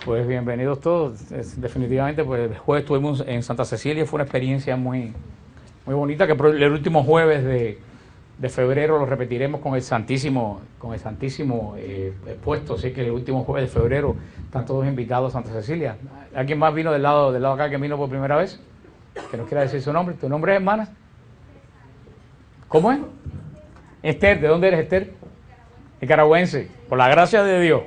Pues bienvenidos todos. Definitivamente, pues el jueves estuvimos en Santa Cecilia, fue una experiencia muy bonita, que el último jueves de febrero lo repetiremos con el Santísimo puesto, así que el último jueves de febrero están todos invitados a Santa Cecilia. ¿Alguien más vino del lado acá que vino por primera vez? Que nos quiera decir su nombre. ¿Tu nombre es, hermana? ¿Cómo es? Esther. ¿De dónde eres, Esther? Nicaragüense. Por la gracia de Dios.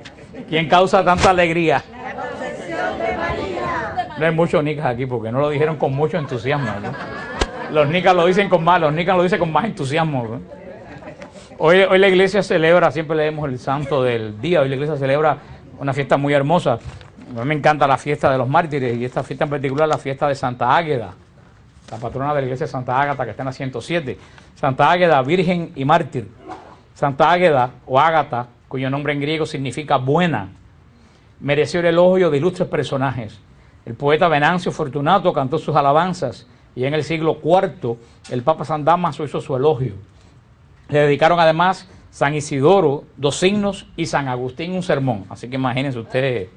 ¿Quién causa tanta alegría? La Concepción de María. No hay muchos nicas aquí porque no lo dijeron con mucho entusiasmo, ¿no? Los nicas lo dicen con más, los nicas lo dicen con más entusiasmo, ¿no? Hoy la iglesia celebra, siempre leemos el santo del día, hoy la iglesia celebra una fiesta muy hermosa. A mí me encanta la fiesta de los mártires y esta fiesta en particular, la fiesta de Santa Águeda, la patrona de la iglesia Santa Ágata, que está en la 107. Santa Águeda, virgen y mártir. Santa Águeda o Ágata, cuyo nombre en griego significa buena, mereció el elogio de ilustres personajes. El poeta Venancio Fortunato cantó sus alabanzas y en el siglo IV el Papa San Dámaso hizo su elogio. Le dedicaron además San Isidoro 2 signos y San Agustín un sermón. Así que imagínense ustedes.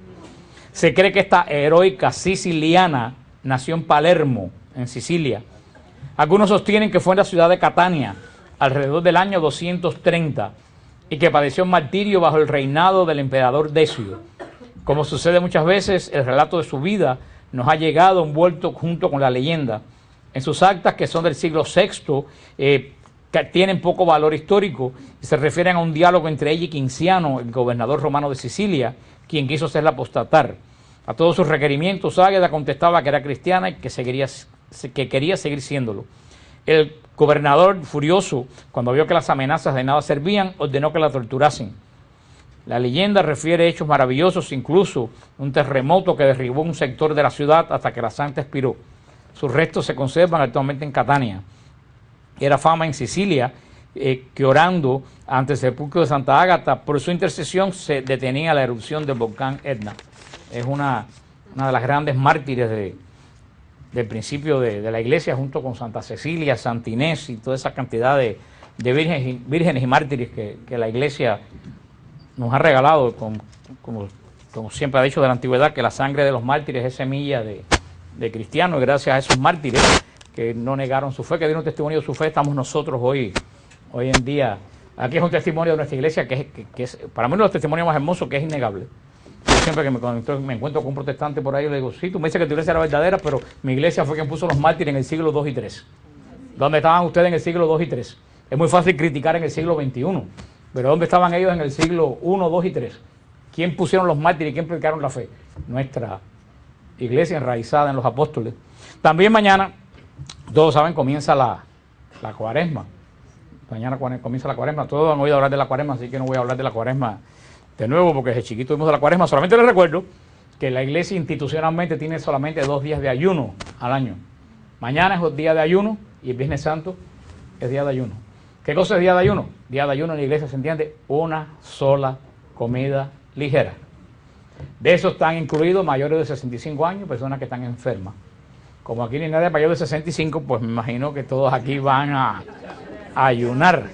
Se cree que esta heroica siciliana nació en Palermo, en Sicilia. Algunos sostienen que fue en la ciudad de Catania, alrededor del año 230, y que padeció martirio bajo el reinado del emperador Decio. Como sucede muchas veces, el relato de su vida nos ha llegado envuelto junto con la leyenda. En sus actas, que son del siglo VI, que tienen poco valor histórico, y se refieren a un diálogo entre ella y Quinciano, el gobernador romano de Sicilia, quien quiso hacerla apostatar. A todos sus requerimientos, Águeda contestaba que era cristiana y que quería seguir siéndolo. El gobernador, furioso, cuando vio que las amenazas de nada servían, ordenó que la torturasen. La leyenda refiere hechos maravillosos, incluso un terremoto que derribó un sector de la ciudad hasta que la santa expiró. Sus restos se conservan actualmente en Catania. Era fama en Sicilia que orando ante el sepulcro de Santa Ágata, por su intercesión se detenía la erupción del volcán Etna. Es una de las grandes mártires del principio de la iglesia, junto con Santa Cecilia, Santa Inés y toda esa cantidad de vírgenes y mártires que la iglesia nos ha regalado, como siempre ha dicho de la antigüedad, que la sangre de los mártires es semilla de cristianos, y gracias a esos mártires que no negaron su fe, que dieron testimonio de su fe, estamos nosotros hoy en día. Aquí es un testimonio de nuestra iglesia que es para mí uno de los testimonios más hermosos, que es innegable. Yo siempre que me encuentro con un protestante por ahí, le digo, sí, tú me dices que tu iglesia era verdadera, pero mi iglesia fue quien puso los mártires en el siglo II y III. ¿Dónde estaban ustedes en el siglo II y III? Es muy fácil criticar en el siglo XXI, pero ¿dónde estaban ellos en el siglo I, II y III? ¿Quién pusieron los mártires y quién predicaron la fe? Nuestra iglesia enraizada en los apóstoles. También mañana, todos saben, comienza la cuaresma. Mañana comienza la cuaresma. Todos han oído hablar de la cuaresma, así que no voy a hablar de la cuaresma de nuevo, porque desde chiquito vimos de la cuaresma. Solamente les recuerdo que la iglesia institucionalmente tiene solamente 2 días de ayuno al año. Mañana es día de ayuno y el Viernes Santo es día de ayuno. ¿Qué cosa es día de ayuno? Día de ayuno en la iglesia se entiende una sola comida ligera. De eso están incluidos mayores de 65 años, personas que están enfermas. Como aquí ni nadie mayor de 65, pues me imagino que todos aquí van a ayunar.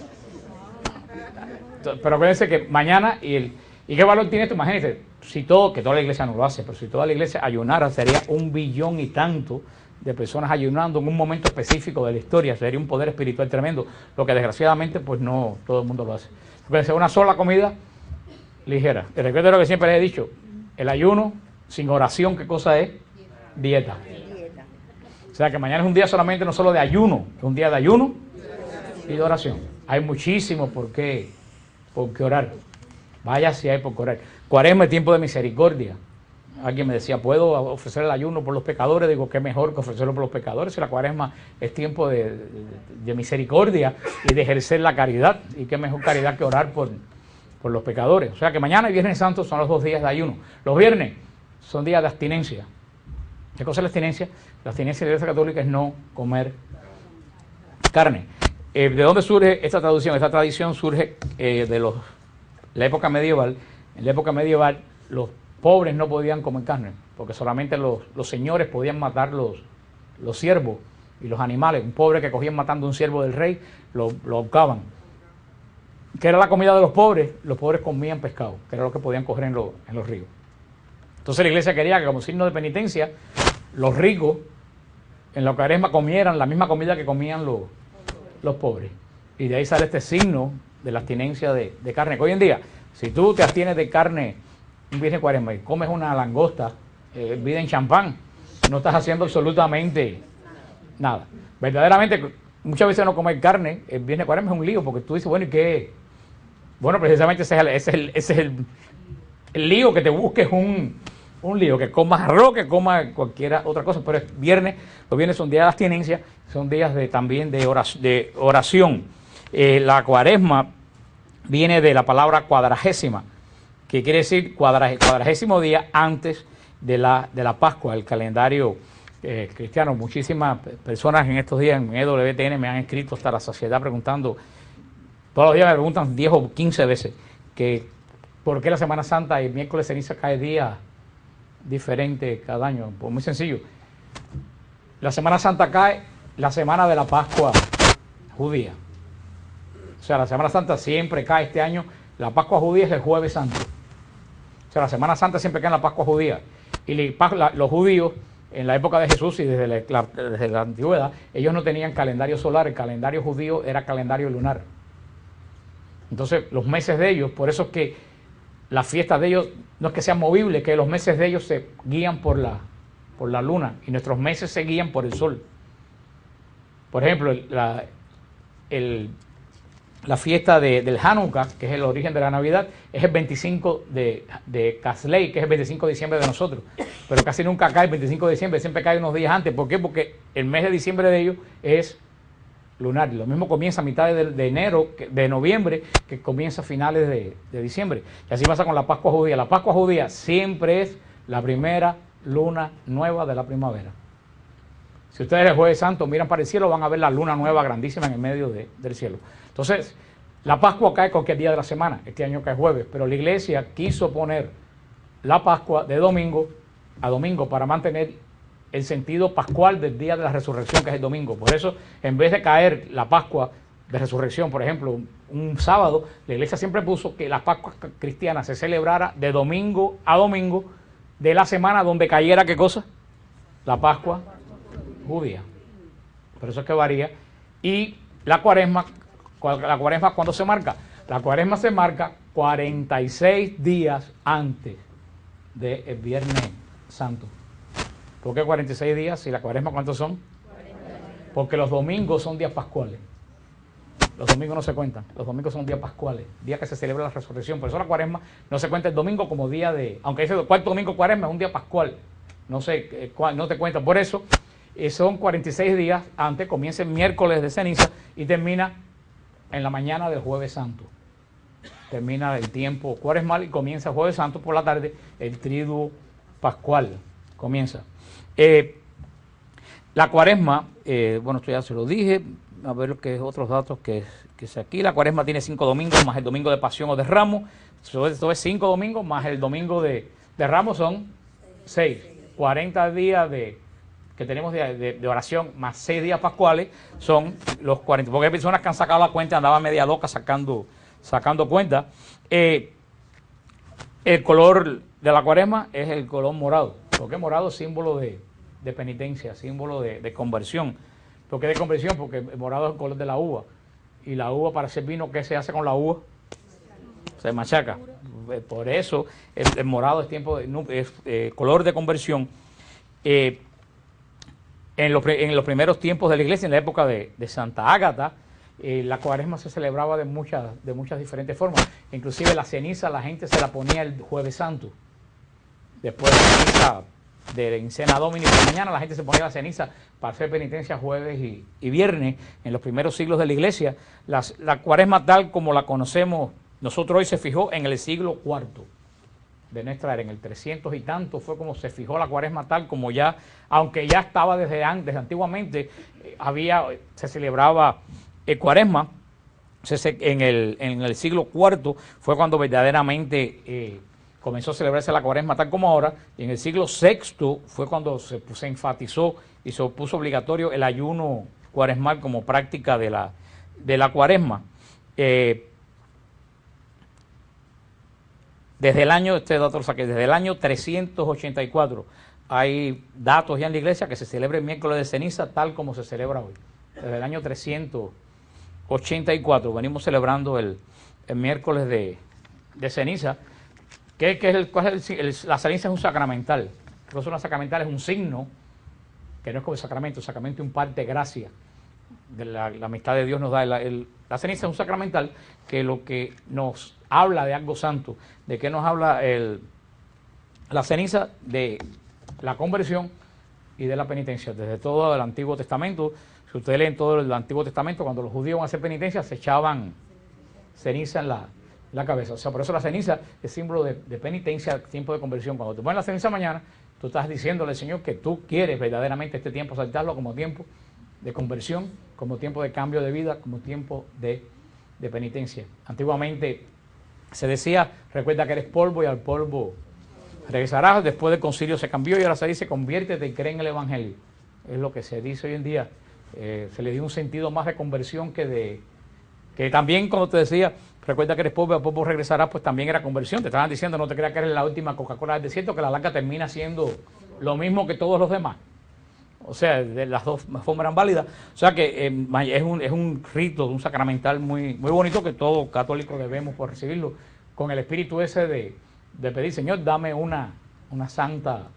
Pero acuérdense que mañana, ¿y qué valor tiene esto? Imagínense, que toda la iglesia no lo hace, pero si toda la iglesia ayunara, sería 1 billón y tanto de personas ayunando en un momento específico de la historia. Sería un poder espiritual tremendo, lo que desgraciadamente pues no todo el mundo lo hace. Acuérdense, una sola comida ligera. Te recuerdo lo que siempre les he dicho, el ayuno sin oración, ¿qué cosa es? Dieta. O sea que mañana es un día solamente no solo de ayuno, es un día de ayuno y de oración. Hay muchísimo por qué orar. Vaya si hay por qué orar. Cuaresma es tiempo de misericordia. Alguien me decía, ¿puedo ofrecer el ayuno por los pecadores? Digo, qué mejor que ofrecerlo por los pecadores. Si la cuaresma es tiempo de misericordia y de ejercer la caridad. Y qué mejor caridad que orar por los pecadores. O sea que mañana y Viernes Santo son los 2 días de ayuno. Los viernes son días de abstinencia. ¿Qué cosa es la abstinencia? La abstinencia de la Iglesia Católica es no comer carne. ¿De dónde surge esta tradición? Esta tradición surge de la época medieval. En la época medieval los pobres no podían comer carne, porque solamente los señores podían matar los ciervos y los animales. Un pobre que cogían matando un ciervo del rey, lo ahorcaban. ¿Qué era la comida de los pobres? Los pobres comían pescado, que era lo que podían coger en los ríos. Entonces la iglesia quería que como signo de penitencia, los ricos en la cuaresma comieran la misma comida que comían los pobres. Y de ahí sale este signo de la abstinencia de carne. Que hoy en día, si tú te abstienes de carne un viernes de cuaresma y comes una langosta hervida en champán, no estás haciendo absolutamente nada. Verdaderamente, muchas veces no comer carne el viernes de cuaresma es un lío, porque tú dices, bueno, ¿y qué? Bueno, precisamente ese es el lío, que te busques un lío, que comas arroz, que comas cualquier otra cosa, pero es viernes, los viernes son días de abstinencia, son días también de oración. La cuaresma viene de la palabra cuadragésima, que quiere decir cuadragésimo día antes de la Pascua, el calendario cristiano. Muchísimas personas en estos días en EWTN me han escrito hasta la saciedad preguntando, todos los días me preguntan 10 o 15 veces, que por qué la Semana Santa y el miércoles ceniza cae día diferente cada año. Pues muy sencillo, la Semana Santa cae la semana de la Pascua judía. O sea, la Semana Santa siempre cae este año, la Pascua judía es el Jueves Santo. O sea, la Semana Santa siempre cae en la Pascua judía. Y los judíos, en la época de Jesús y desde la antigüedad, ellos no tenían calendario solar, el calendario judío era calendario lunar. Entonces, los meses de ellos, por eso es que las fiestas de ellos no es que sean movibles, que los meses de ellos se guían por la luna y nuestros meses se guían por el sol. Por ejemplo, la fiesta del Hanukkah, que es el origen de la Navidad, es el 25 de Casley, que es el 25 de diciembre de nosotros. Pero casi nunca cae el 25 de diciembre, siempre cae unos días antes. ¿Por qué? Porque el mes de diciembre de ellos es lunar. Lo mismo comienza a mitad de noviembre, que comienza a finales de diciembre. Y así pasa con la Pascua judía. La Pascua judía siempre es la primera luna nueva de la primavera. Si ustedes el Jueves Santo miran para el cielo, van a ver la luna nueva grandísima en el medio del cielo. Entonces, la Pascua cae cualquier día de la semana. Este año cae jueves, pero la iglesia quiso poner la Pascua de domingo a domingo para mantener el sentido pascual del día de la resurrección, que es el domingo. Por eso, en vez de caer la Pascua de resurrección, por ejemplo, un sábado, la iglesia siempre puso que la Pascua cristiana se celebrara de domingo a domingo de la semana donde cayera, ¿qué cosa? La Pascua judía. Por eso es que varía. Y la cuaresma, ¿cuándo se marca? La cuaresma se marca 46 días antes del Viernes Santo. ¿Por qué 46 días? Si la cuaresma, ¿cuántos son? 40. Porque los domingos son días pascuales. Los domingos no se cuentan. Los domingos son días pascuales, días que se celebra la resurrección. Por eso la cuaresma no se cuenta el domingo como día de... Aunque dice el cuarto domingo cuaresma es un día pascual. No sé, no te cuenta. Por eso son 46 días antes, comienza el miércoles de ceniza y termina en la mañana del Jueves Santo. Termina el tiempo cuaresmal y comienza el Jueves Santo por la tarde, el triduo pascual comienza. La cuaresma, bueno, esto ya se lo dije, a ver lo que es otros datos que es aquí. La cuaresma tiene 5 domingos más el domingo de Pasión o de Ramos. Esto es 5 domingos más el domingo de Ramos, son 6. 40 días que tenemos de oración más 6 días pascuales son los 40. Porque hay personas que han sacado la cuenta, andaban media loca sacando cuenta. El color de la cuaresma es el color morado. Porque morado es símbolo de penitencia, símbolo de conversión. ¿Por qué de conversión? Porque el morado es el color de la uva. Y la uva, para hacer vino, ¿qué se hace con la uva? Se machaca. Por eso el morado es color de conversión. En los primeros tiempos de la iglesia, en la época de Santa Ágata, la cuaresma se celebraba de muchas diferentes formas. Inclusive la ceniza la gente se la ponía el Jueves Santo. Después de la misa de Encena Domini por la mañana, la gente se ponía la ceniza para hacer penitencia jueves y viernes. En los primeros siglos de la iglesia, la cuaresma tal como la conocemos nosotros hoy se fijó en el siglo IV de nuestra era, en el 300 y tanto fue como se fijó la cuaresma tal como ya, aunque ya estaba desde antiguamente, se celebraba cuaresma. En el siglo IV fue cuando verdaderamente comenzó a celebrarse la cuaresma tal como ahora, y en el siglo VI fue cuando se enfatizó y se puso obligatorio el ayuno cuaresmal como práctica de la cuaresma. Desde el año, este dato lo saqué, desde el año 384 hay datos ya en la iglesia que se celebra el miércoles de ceniza tal como se celebra hoy. Desde el año 384 venimos celebrando el miércoles de ceniza. La ceniza es un sacramental. Entonces una sacramental es un signo, que no es como el sacramento imparte gracia. De la amistad de Dios nos da. La ceniza es un sacramental que lo que nos habla de algo santo. ¿De qué nos habla la ceniza? De la conversión y de la penitencia. Desde todo el Antiguo Testamento, si ustedes leen todo el Antiguo Testamento, cuando los judíos iban a hacer penitencia, se echaban ceniza en la cabeza. O sea, por eso la ceniza es símbolo de penitencia, tiempo de conversión. Cuando te pones la ceniza mañana, tú estás diciéndole al Señor que tú quieres verdaderamente este tiempo saltarlo como tiempo de conversión, como tiempo de cambio de vida, como tiempo de penitencia. Antiguamente se decía, recuerda que eres polvo y al polvo regresarás. Después del concilio se cambió y ahora se dice, conviértete y cree en el Evangelio. Es lo que se dice hoy en día. Se le dio un sentido más de conversión que también, como te decía, recuerda que eres polvo y al polvo regresarás, pues también era conversión. Te estaban diciendo, no te creas que eres la última Coca-Cola del desierto, que la larga termina siendo lo mismo que todos los demás. O sea, de las dos formas eran válidas. O sea que es un rito, un sacramental muy bonito que todo católico debemos por recibirlo, con el espíritu ese de pedir, Señor, dame una santa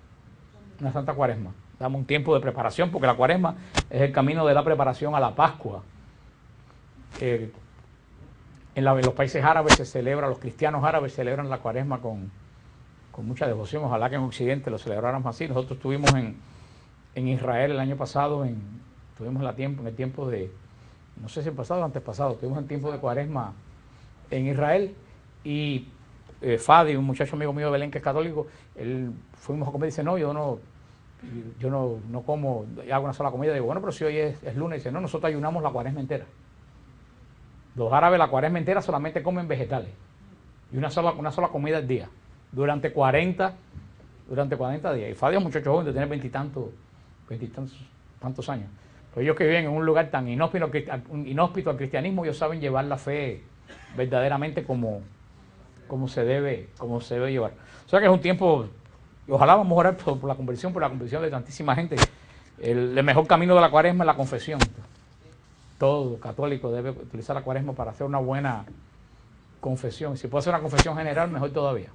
cuaresma. Dame un tiempo de preparación, porque la cuaresma es el camino de la preparación a la Pascua. En los países árabes se celebra, los cristianos árabes celebran la cuaresma con mucha devoción. Ojalá que en Occidente lo celebráramos así. Nosotros estuvimos en Israel el año pasado, tuvimos en el tiempo de, no sé si el pasado o antes pasado, tuvimos el tiempo de cuaresma en Israel, y Fadi, un muchacho amigo mío de Belén que es católico, fuimos a comer y dice, no, yo no como, hago una sola comida. Digo, bueno, pero si hoy es lunes, dice, no, nosotros ayunamos la cuaresma entera. Los árabes la cuaresma entera solamente comen vegetales y una sola comida al día durante 40 días. Y Fadi es un muchacho joven de tener veintitantos años. Pero ellos que viven en un lugar tan inhóspito al cristianismo, ellos saben llevar la fe verdaderamente como se debe llevar. O sea que es un tiempo, ojalá vamos a orar por la conversión de tantísima gente. El mejor camino de la cuaresma es la confesión. Todo católico debe utilizar la cuaresma para hacer una buena confesión. Si puede hacer una confesión general, mejor todavía.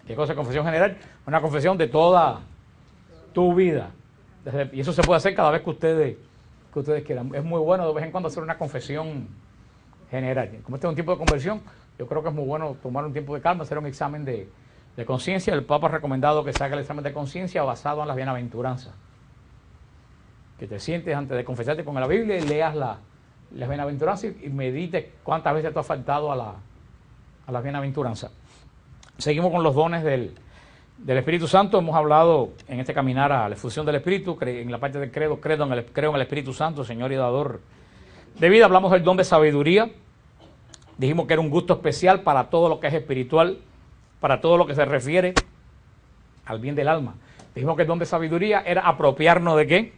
¿Qué cosa es confesión general? Una confesión de toda tu vida. Y eso se puede hacer cada vez que ustedes quieran. Es muy bueno de vez en cuando hacer una confesión general. Como este es un tiempo de conversión, yo creo que es muy bueno tomar un tiempo de calma, hacer un examen de conciencia. El Papa ha recomendado que se haga el examen de conciencia basado en las bienaventuranzas. Que te sientes antes de confesarte con la Biblia y leas las bienaventuranzas y medites cuántas veces tú has faltado a las bienaventuranzas. Seguimos con los dones del Espíritu Santo. Hemos hablado en este caminar a la efusión del Espíritu, en la parte del credo, creo en el Espíritu Santo, Señor y dador de vida. Hablamos del don de sabiduría. Dijimos que era un gusto especial para todo lo que es espiritual, para todo lo que se refiere al bien del alma. Dijimos que el don de sabiduría era apropiarnos ¿de qué?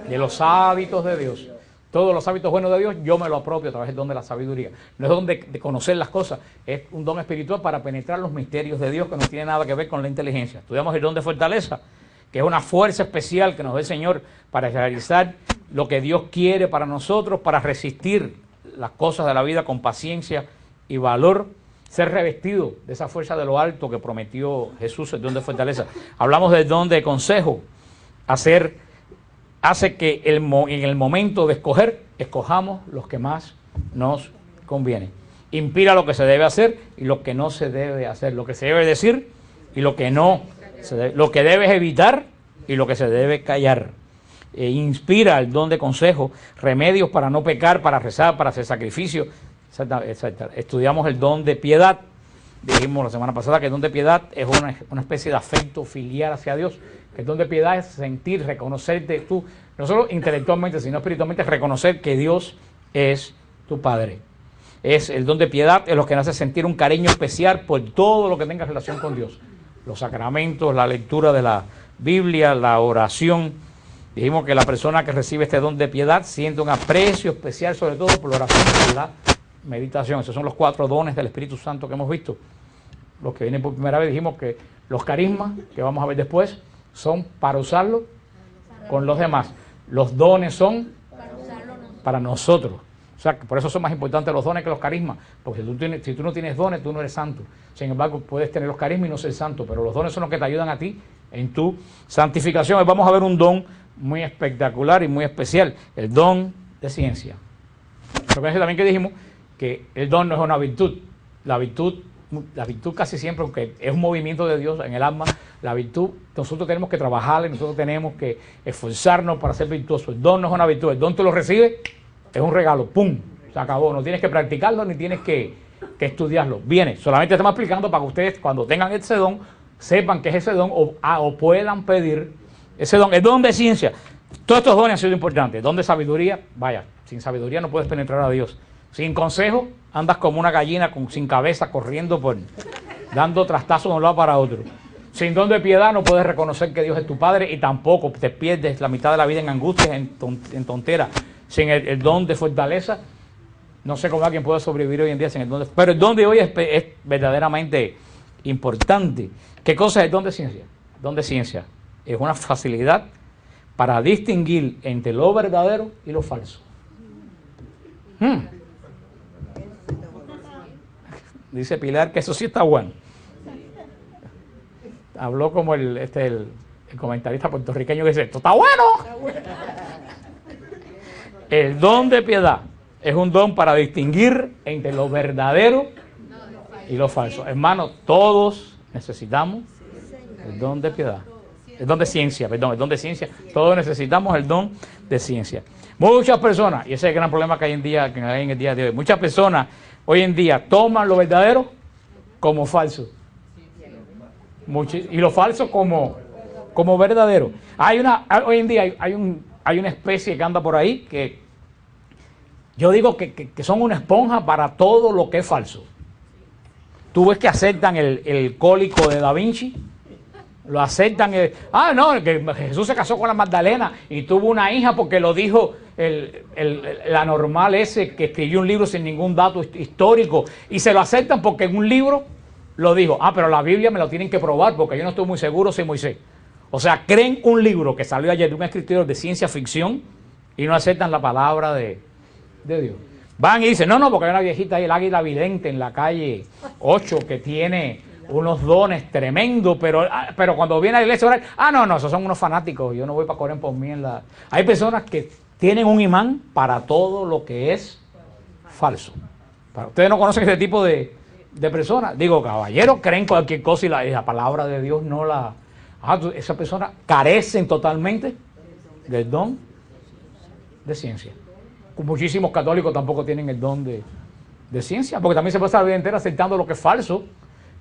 De los hábitos de Dios. Todos los hábitos buenos de Dios yo me lo apropio a través del don de la sabiduría. No es don de conocer las cosas, es un don espiritual para penetrar los misterios de Dios que no tiene nada que ver con la inteligencia. Estudiamos el don de fortaleza, que es una fuerza especial que nos da el Señor para realizar lo que Dios quiere para nosotros, para resistir las cosas de la vida con paciencia y valor, ser revestido de esa fuerza de lo alto que prometió Jesús, el don de fortaleza. Hablamos del don de consejo, hace que en el momento de escoger, escojamos los que más nos convienen. Inspira lo que se debe hacer y lo que no se debe hacer, lo que se debe decir y lo que no se debe, lo que debes evitar y lo que se debe callar. Inspira el don de consejo, remedios para no pecar, para rezar, para hacer sacrificio, etc. Estudiamos el don de piedad. Dijimos la semana pasada que el don de piedad es una especie de afecto filial hacia Dios. Que el don de piedad es sentir, reconocerte tú, no solo intelectualmente, sino espiritualmente, reconocer que Dios es tu Padre. El don de piedad es lo que nos hace sentir un cariño especial por todo lo que tenga relación con Dios. Los sacramentos, la lectura de la Biblia, la oración. Dijimos que la persona que recibe este don de piedad siente un aprecio especial, sobre todo por la oración y por la meditación. Esos son los 4 dones del Espíritu Santo que hemos visto. los que vienen por primera vez, dijimos que los carismas, que vamos a ver después, son para usarlo con los demás. Los dones son para nosotros. O sea, por eso son más importantes los dones que los carismas, porque si tú no tienes dones, tú no eres santo. Sin embargo, puedes tener los carismas y no ser santo, pero los dones son los que te ayudan a ti en tu santificación. Hoy vamos a ver un don muy espectacular y muy especial, el don de ciencia. Recuerden también que dijimos que el don no es una virtud. La virtud casi siempre, aunque es un movimiento de Dios en el alma, la virtud nosotros tenemos que trabajarla y nosotros tenemos que esforzarnos para ser virtuosos. El don no es una virtud, el don tú lo recibes, es un regalo, ¡pum!, se acabó. No tienes que practicarlo ni tienes que estudiarlo. Viene, solamente estamos explicando para que ustedes cuando tengan ese don, sepan que es ese don o puedan pedir ese don. El don de ciencia, todos estos dones han sido importantes. El don de sabiduría, vaya, sin sabiduría no puedes penetrar a Dios. Sin consejo, andas como una gallina sin cabeza, corriendo dando trastazos de un lado para otro. Sin don de piedad no puedes reconocer que Dios es tu Padre y tampoco te pierdes la mitad de la vida en angustias, en tonteras. Sin el don de fortaleza, no sé cómo alguien puede sobrevivir hoy en día sin el don de... Pero el don de hoy es verdaderamente importante. ¿Qué cosa es el don de ciencia? El don de ciencia es una facilidad para distinguir entre lo verdadero y lo falso. Dice Pilar que eso sí está bueno. Habló como el comentarista puertorriqueño que dice, esto está bueno. El don de piedad es un don para distinguir entre lo verdadero y lo falso. Hermanos, todos necesitamos el don de piedad. El don de ciencia, perdón, el don de ciencia. Todos necesitamos el don de ciencia. Muchas personas, y ese es el gran problema que hay en el día de hoy, muchas personas hoy en día toman lo verdadero como falso. Y lo falso como verdadero. Hoy en día hay una especie que anda por ahí que yo digo que son una esponja para todo lo que es falso. Tú ves que aceptan el cólico de Da Vinci, lo aceptan, que Jesús se casó con la Magdalena y tuvo una hija porque lo dijo el anormal ese que escribió un libro sin ningún dato histórico, y se lo aceptan porque en un libro lo dijo. Pero la Biblia me lo tienen que probar porque yo no estoy muy seguro si Moisés. O sea, creen un libro que salió ayer de un escritor de ciencia ficción y no aceptan la palabra de Dios. Van y dicen, no, porque hay una viejita ahí, el águila vidente en la calle 8 que tiene unos dones tremendos, pero cuando viene a la iglesia, no, esos son unos fanáticos, yo no voy para correr por mí en la... Hay personas que tienen un imán para todo lo que es falso. Ustedes no conocen ese tipo de personas. Digo, caballeros, creen cualquier cosa y la palabra de Dios no la... Esas personas carecen totalmente del don de ciencia. Muchísimos católicos tampoco tienen el don de ciencia, porque también se puede estar la vida entera aceptando lo que es falso,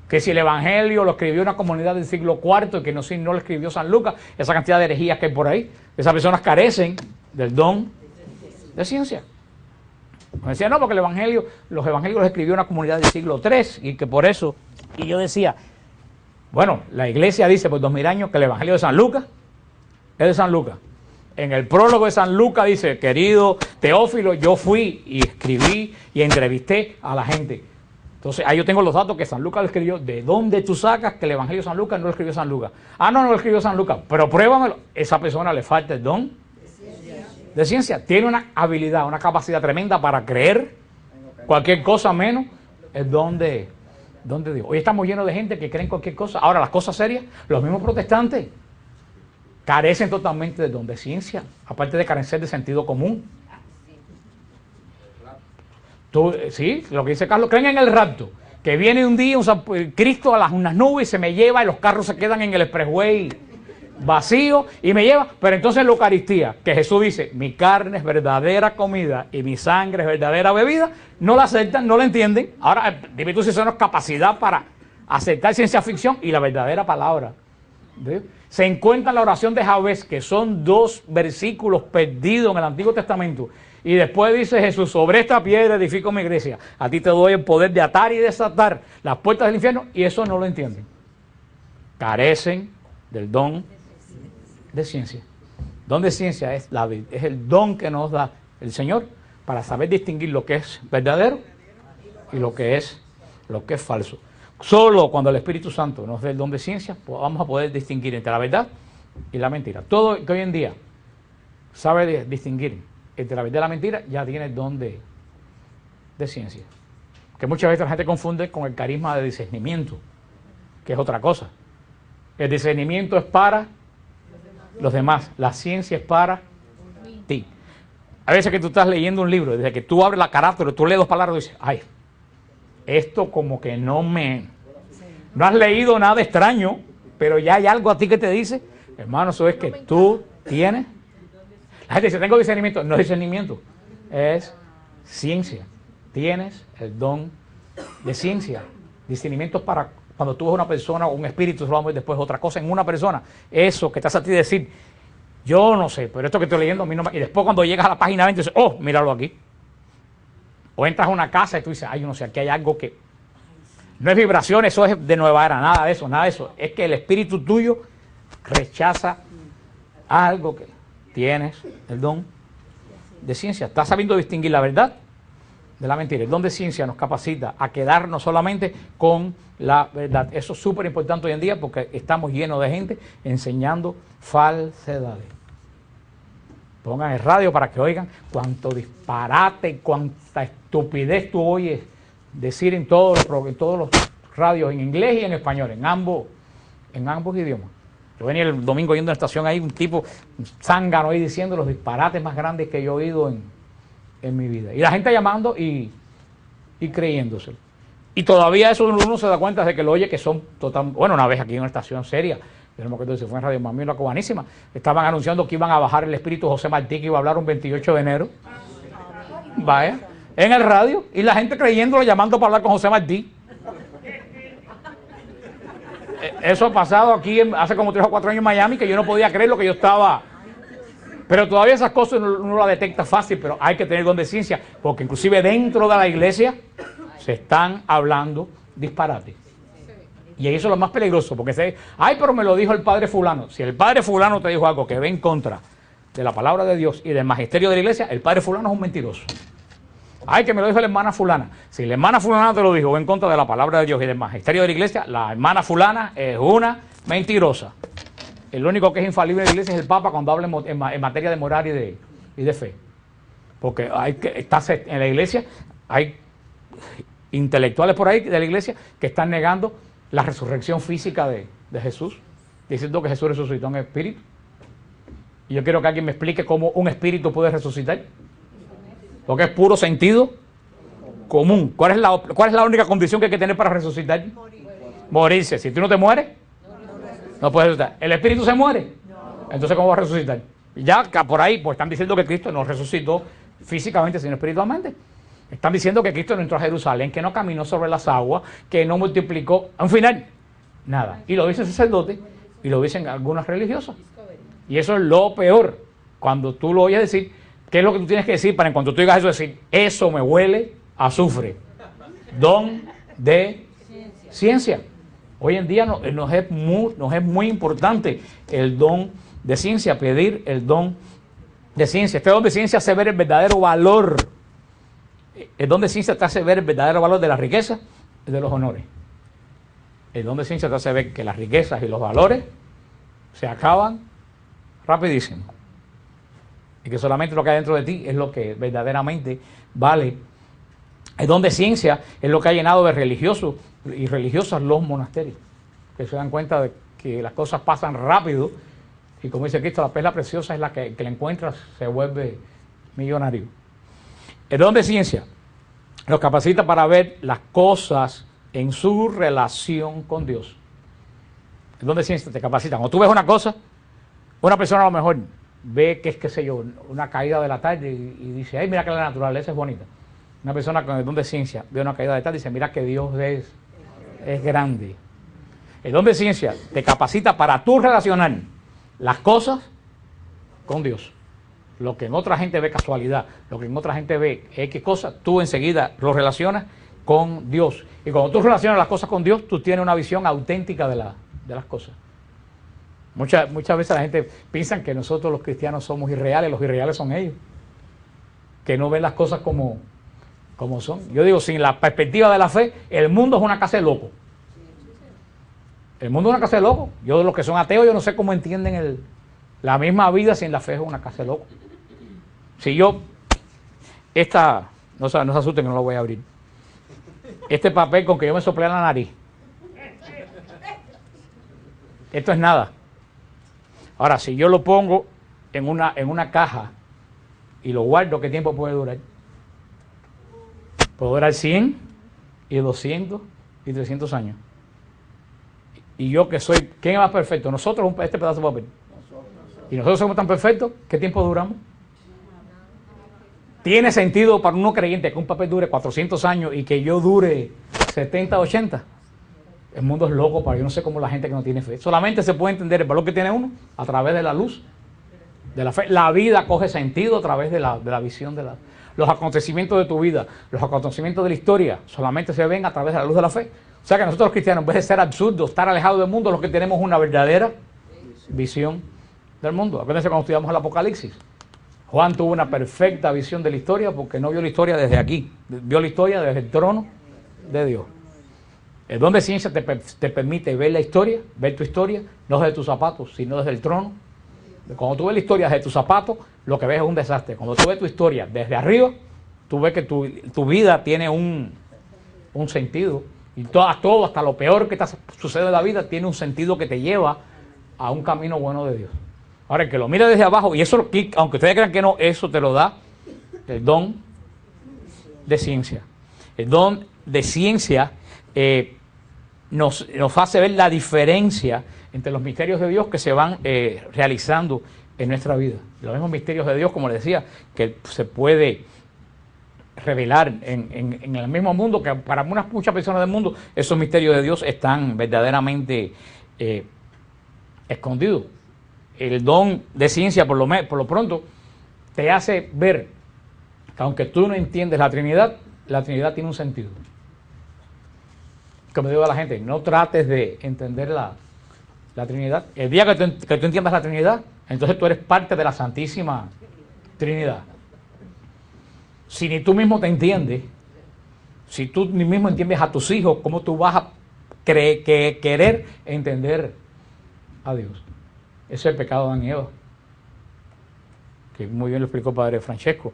que si el Evangelio lo escribió una comunidad del siglo IV y que no lo escribió San Lucas, esa cantidad de herejías que hay por ahí, esas personas carecen del don de ciencia. Me decía, porque los evangelios los escribió una comunidad del siglo III y que por eso, y yo decía, bueno, la iglesia dice por 2000 años que el Evangelio de San Lucas es de San Lucas. En el prólogo de San Lucas dice, querido Teófilo, yo fui y escribí y entrevisté a la gente. Entonces, ahí yo tengo los datos que San Lucas lo escribió. ¿De dónde tú sacas que el Evangelio de San Lucas no lo escribió San Lucas? No lo escribió San Lucas, pero pruébamelo. Esa persona le falta el don de ciencia. Tiene una habilidad, una capacidad tremenda para creer cualquier cosa menos el don de Dios. Hoy estamos llenos de gente que creen cualquier cosa. Ahora, las cosas serias, los mismos protestantes carecen totalmente del don de ciencia, aparte de carecer de sentido común. Sí, lo que dice Carlos, creen en el rapto, que viene un día Cristo a unas nubes y se me lleva y los carros se quedan en el expressway vacío y me lleva, pero entonces la Eucaristía, que Jesús dice, mi carne es verdadera comida y mi sangre es verdadera bebida, no la aceptan, no la entienden. Ahora, dime tú si eso no es capacidad para aceptar ciencia ficción y la verdadera palabra. ¿Sí? Se encuentra en la oración de Jabez, que son 2 versículos perdidos en el Antiguo Testamento. Y después dice Jesús, sobre esta piedra edifico mi iglesia. A ti te doy el poder de atar y desatar las puertas del infierno. Y eso no lo entienden. Carecen del don de ciencia. Don de ciencia es el don que nos da el Señor para saber distinguir lo que es verdadero y lo que es falso. Solo cuando el Espíritu Santo nos dé el don de ciencia, pues vamos a poder distinguir entre la verdad y la mentira. Todo que hoy en día sabe distinguir entre la verdad y la mentira, ya tiene el don de ciencia. Que muchas veces la gente confunde con el carisma de discernimiento, que es otra cosa. El discernimiento es para los demás, la ciencia es para ti. A veces que tú estás leyendo un libro, desde que tú abres la carátula, tú lees 2 palabras y dices, ay, esto como que no has leído nada extraño, pero ya hay algo a ti que te dice, hermano, eso es que tú tienes. La gente dice, tengo discernimiento. No es discernimiento, es ciencia. Tienes el don de ciencia. Discernimiento es para cuando tú ves una persona o un espíritu, eso lo vamos a ver después, otra cosa en una persona. Eso que te hace a ti decir, yo no sé, pero esto que estoy leyendo a mí no me... Y después cuando llegas a la página 20 dices, oh, míralo aquí. O entras a una casa y tú dices, ay, yo no sé, aquí hay algo que... No es vibración, eso es de nueva era, nada de eso, nada de eso. Es que el espíritu tuyo rechaza algo que tienes, el don de ciencia. Estás sabiendo distinguir la verdad de la mentira. El don de ciencia nos capacita a quedarnos solamente con la verdad. Eso es súper importante hoy en día porque estamos llenos de gente enseñando falsedades. Pongan el radio para que oigan cuánto disparate, cuánta estupidez tú oyes decir en todos los radios, en inglés y en español, en ambos idiomas. Yo venía el domingo yendo a la estación ahí, un tipo zángano ahí diciendo los disparates más grandes que yo he oído en mi vida. Y la gente llamando y creyéndoselo. Y todavía eso uno se da cuenta de que lo oye que son total. Bueno, una vez aquí en una estación seria, yo no me acuerdo si fue en Radio Mami, una cubanísima, estaban anunciando que iban a bajar el espíritu José Martí, que iba a hablar un 28 de enero. Vaya, en el radio, y la gente creyéndolo, llamando para hablar con José Martí. Eso ha pasado aquí hace como 3 o 4 años en Miami, que yo no podía creer lo que yo estaba. Pero todavía esas cosas uno las detecta fácil, pero hay que tener don de ciencia, porque inclusive dentro de la iglesia se están hablando disparates. Y eso es lo más peligroso, porque ay, pero me lo dijo el padre fulano. Si el padre fulano te dijo algo que ve en contra de la palabra de Dios y del magisterio de la iglesia, el padre fulano es un mentiroso. Ay, que me lo dijo la hermana fulana. Si la hermana fulana te lo dijo en contra de la palabra de Dios y del magisterio de la iglesia, la hermana fulana es una mentirosa. El único que es infalible en la iglesia es el Papa cuando habla en materia de moral y de fe. Porque en la iglesia hay intelectuales por ahí de la iglesia que están negando la resurrección física de Jesús, diciendo que Jesús resucitó en espíritu. Y yo quiero que alguien me explique cómo un espíritu puede resucitar. Porque es puro sentido común. ¿Cuál es la única condición que hay que tener para resucitar? Morirse. Si tú no te mueres, no puedes resucitar. ¿El espíritu se muere? Entonces, ¿cómo va a resucitar? Y ya por ahí pues están diciendo que Cristo no resucitó físicamente, sino espiritualmente. Están diciendo que Cristo no entró a Jerusalén, que no caminó sobre las aguas, que no multiplicó. Al final, nada. Y lo dicen sacerdotes y lo dicen algunas religiosas. Y eso es lo peor. Cuando tú lo oyes decir, ¿qué es lo que tú tienes que decir para en cuanto tú digas eso? Decir, eso me huele a azufre. Don de ciencia. Hoy en día nos es muy importante el don de ciencia, pedir el don de ciencia. Este don de ciencia hace ver el verdadero valor. El don de ciencia te hace ver el verdadero valor de la riqueza y de los honores. El don de ciencia te hace ver que las riquezas y los valores se acaban rapidísimo. Y que solamente lo que hay dentro de ti es lo que verdaderamente vale. El don de ciencia es lo que ha llenado de religiosos y religiosas los monasterios, que se dan cuenta de que las cosas pasan rápido y como dice Cristo, la perla preciosa es la que la encuentras, se vuelve millonario. El don de ciencia nos capacita para ver las cosas en su relación con Dios. El don de ciencia te capacita. Cuando tú ves una cosa, una persona a lo mejor ve que es, qué sé yo, una caída de la tarde y dice, ay, mira que la naturaleza es bonita. Una persona con el don de ciencia ve una caída de tarde y dice, mira que Dios es grande. El don de ciencia te capacita para tú relacionar las cosas con Dios. Lo que en otra gente ve casualidad, lo que en otra gente ve X cosas, tú enseguida lo relacionas con Dios. Y cuando tú relacionas las cosas con Dios, tú tienes una visión auténtica de las cosas. Muchas veces la gente piensa que nosotros los cristianos somos irreales, los irreales son ellos, que no ven las cosas como son. Yo digo, sin la perspectiva de la fe, el mundo es una casa de locos. El mundo es una casa de locos. Yo, los que son ateos, yo no sé cómo entienden la misma vida sin la fe es una casa de locos. Si yo, no se asusten que no lo voy a abrir. Este papel con que yo me soplé la nariz. Esto es nada. Ahora, si yo lo pongo en una caja y lo guardo, ¿qué tiempo puede durar? Puede durar 100 y 200 y 300 años. Y yo que soy, ¿quién es más perfecto? Nosotros, este pedazo de papel. Y nosotros somos tan perfectos, ¿qué tiempo duramos? ¿Tiene sentido para uno creyente que un papel dure 400 años y que yo dure 70, 80? El mundo es loco, para yo no sé cómo la gente que no tiene fe. Solamente se puede entender el valor que tiene uno a través de la luz, de la fe. La vida coge sentido a través de la visión de los acontecimientos de tu vida, los acontecimientos de la historia, solamente se ven a través de la luz de la fe. O sea que nosotros los cristianos, en vez de ser absurdos, estar alejados del mundo, los que tenemos una verdadera visión del mundo. Acuérdense cuando estudiamos el Apocalipsis. Juan tuvo una perfecta visión de la historia porque no vio la historia desde aquí, vio la historia desde el trono de Dios. El don de ciencia te permite ver la historia, ver tu historia, no desde tus zapatos, sino desde el trono. Cuando tú ves la historia desde tus zapatos, lo que ves es un desastre. Cuando tú ves tu historia desde arriba, tú ves que tu vida tiene un sentido. Y todo, hasta lo peor que te sucede en la vida, tiene un sentido que te lleva a un camino bueno de Dios. Ahora, el que lo mira desde abajo, y eso, aunque ustedes crean que no, eso te lo da el don de ciencia. El don de ciencia nos hace ver la diferencia entre los misterios de Dios que se van realizando en nuestra vida. Los mismos misterios de Dios, como les decía, que se puede revelar en el mismo mundo, que para muchas personas del mundo, esos misterios de Dios están verdaderamente escondidos. El don de ciencia, por lo pronto, te hace ver que aunque tú no entiendes la Trinidad tiene un sentido. Como digo a la gente, no trates de entender la Trinidad. El día que tú entiendas la Trinidad, entonces tú eres parte de la Santísima Trinidad. Si ni tú mismo te entiendes, si tú ni mismo entiendes a tus hijos, ¿cómo tú vas a querer entender a Dios? Ese es el pecado de Adán y Eva, que muy bien lo explicó el Padre Francesco.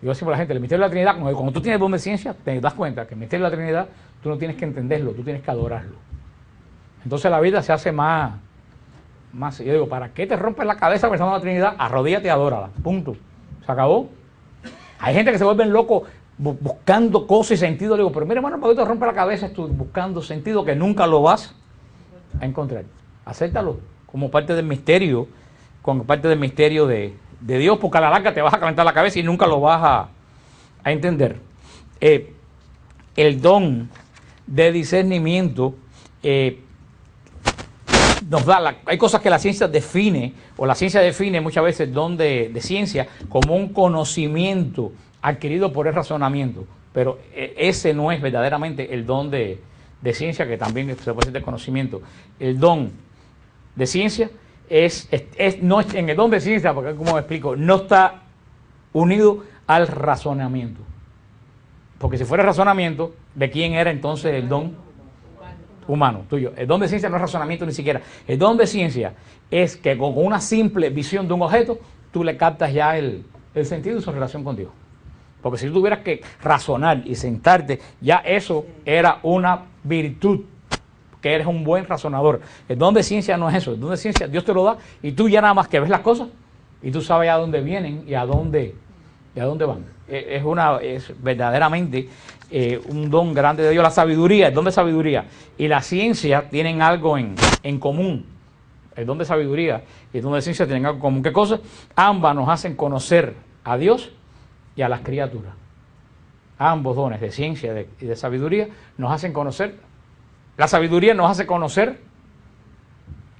Yo siempre a la gente, el misterio de la Trinidad, cuando tú tienes don de ciencia, te das cuenta que el misterio de la Trinidad, tú no tienes que entenderlo, tú tienes que adorarlo. Entonces la vida se hace más. Yo digo, ¿para qué te rompes la cabeza pensando en la Trinidad? Arrodíllate y adórala, punto. Se acabó. Hay gente que se vuelve loco buscando cosas y sentido. Le digo, pero mira, hermano, ¿para qué te rompes la cabeza buscando sentido que nunca lo vas a encontrar? Acéptalo como parte del misterio, de Dios, porque a la larga te vas a calentar la cabeza y nunca lo vas a entender. El don de discernimiento nos da, hay cosas que la ciencia define, o la ciencia define muchas veces el don de ciencia como un conocimiento adquirido por el razonamiento, pero ese no es verdaderamente el don de ciencia, que también se puede decir de conocimiento. El don de ciencia no es en el don de ciencia, porque como me explico, no está unido al razonamiento. Porque si fuera razonamiento, ¿de quién era entonces el don? Humano, tuyo. El don de ciencia no es razonamiento ni siquiera. El don de ciencia es que con una simple visión de un objeto, tú le captas ya el sentido y su relación con Dios. Porque si tú tuvieras que razonar y sentarte, ya eso era una virtud, que eres un buen razonador. El don de ciencia no es eso. El don de ciencia Dios te lo da y tú ya nada más que ves las cosas y tú sabes a dónde vienen y a dónde van. Es verdaderamente un don grande de Dios. La sabiduría, el don de sabiduría y la ciencia tienen algo en común. El don de sabiduría y el don de ciencia tienen algo en común. ¿Qué cosa? Ambas nos hacen conocer a Dios y a las criaturas. Ambos dones de ciencia y de sabiduría nos hacen conocer. La sabiduría nos hace conocer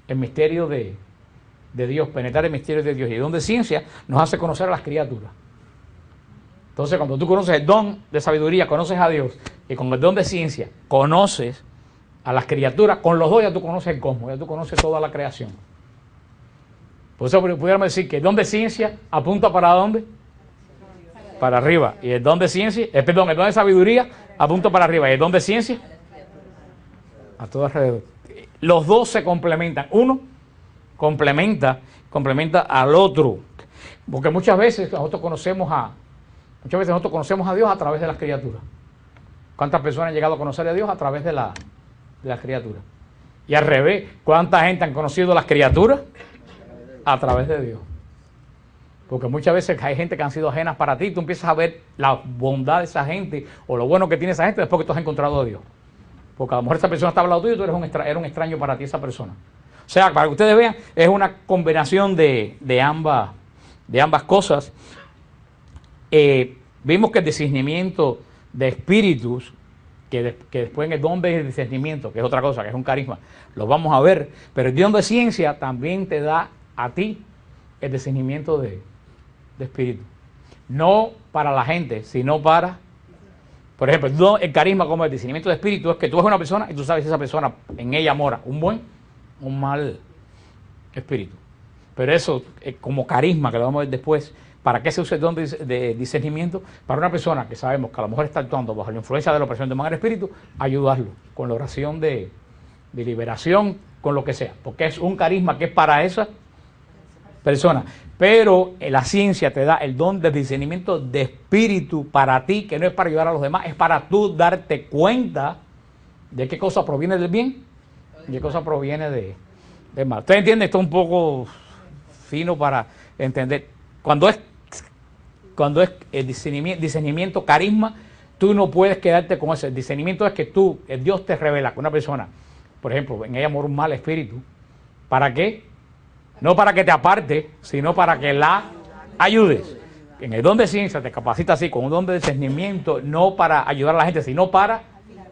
el misterio de Dios, penetrar el misterio de Dios. Y el don de ciencia nos hace conocer a las criaturas. Entonces, cuando tú conoces el don de sabiduría, conoces a Dios, y con el don de ciencia conoces a las criaturas, con los dos ya tú conoces el cosmos, ya tú conoces toda la creación. Por eso pudiéramos decir que el don de ciencia apunta ¿para dónde? Para arriba. Y el don de ciencia, el don de sabiduría apunta para arriba. Y el don de ciencia a todo alrededor. los dos se complementan. Uno complementa al otro. Porque muchas veces nosotros conocemos a Dios a través de las criaturas. ¿Cuántas personas han llegado a conocer a Dios a través de las criaturas? Y al revés, ¿cuánta gente han conocido a las criaturas? A través de Dios. Porque muchas veces hay gente que han sido ajenas para ti, tú empiezas a ver la bondad de esa gente o lo bueno que tiene esa gente después que tú has encontrado a Dios. Porque a lo mejor esa persona estaba al lado tuyo y tú eres un extraño para ti esa persona. O sea, para que ustedes vean, es una combinación de ambas cosas. Vimos que el discernimiento de espíritus, que después en el don de discernimiento, que es otra cosa, que es un carisma, lo vamos a ver, pero el don de ciencia también te da a ti el discernimiento de espíritu. No para la gente, sino para, por ejemplo, el carisma como el discernimiento de espíritu es que tú ves una persona y tú sabes si esa persona en ella mora un buen o un mal espíritu. Pero eso, como carisma, que lo vamos a ver después, ¿para qué se usa el don de discernimiento? Para una persona que sabemos que a lo mejor está actuando bajo la influencia de la opresión de mal espíritu, ayudarlo con la oración de liberación, con lo que sea, porque es un carisma que es para esa persona. Pero la ciencia te da el don de discernimiento de espíritu para ti, que no es para ayudar a los demás, es para tú darte cuenta de qué cosa proviene del bien y qué cosa proviene del mal. ¿Usted entiende? Esto es un poco fino para entender. Cuando es el discernimiento, carisma, tú no puedes quedarte con eso. El discernimiento es que Dios te revela que una persona, por ejemplo, en ella mora un mal espíritu. ¿Para qué? No para que te aparte, sino para que la ayudes. En el don de ciencia te capacita así, con un don de discernimiento, no para ayudar a la gente, sino para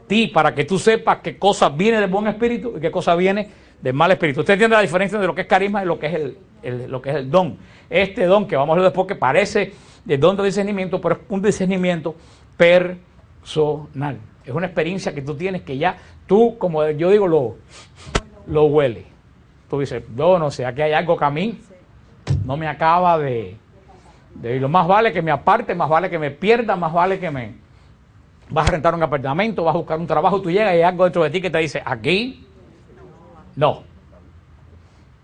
ti, para que tú sepas qué cosa viene del buen espíritu y qué cosa viene del mal espíritu. ¿Usted entiende la diferencia de lo que es carisma y lo que es lo que es el don? Este don que vamos a ver después, que parece el don de discernimiento, pero es un discernimiento personal. Es una experiencia que tú tienes que ya tú, como yo digo, lo hueles. Tú dices, yo no sé, aquí hay algo que a mí no me acaba de ir. Lo más vale que me aparte, más vale que me pierda, más vale que me... Vas a rentar un apartamento, vas a buscar un trabajo, tú llegas y hay algo dentro de ti que te dice, aquí no.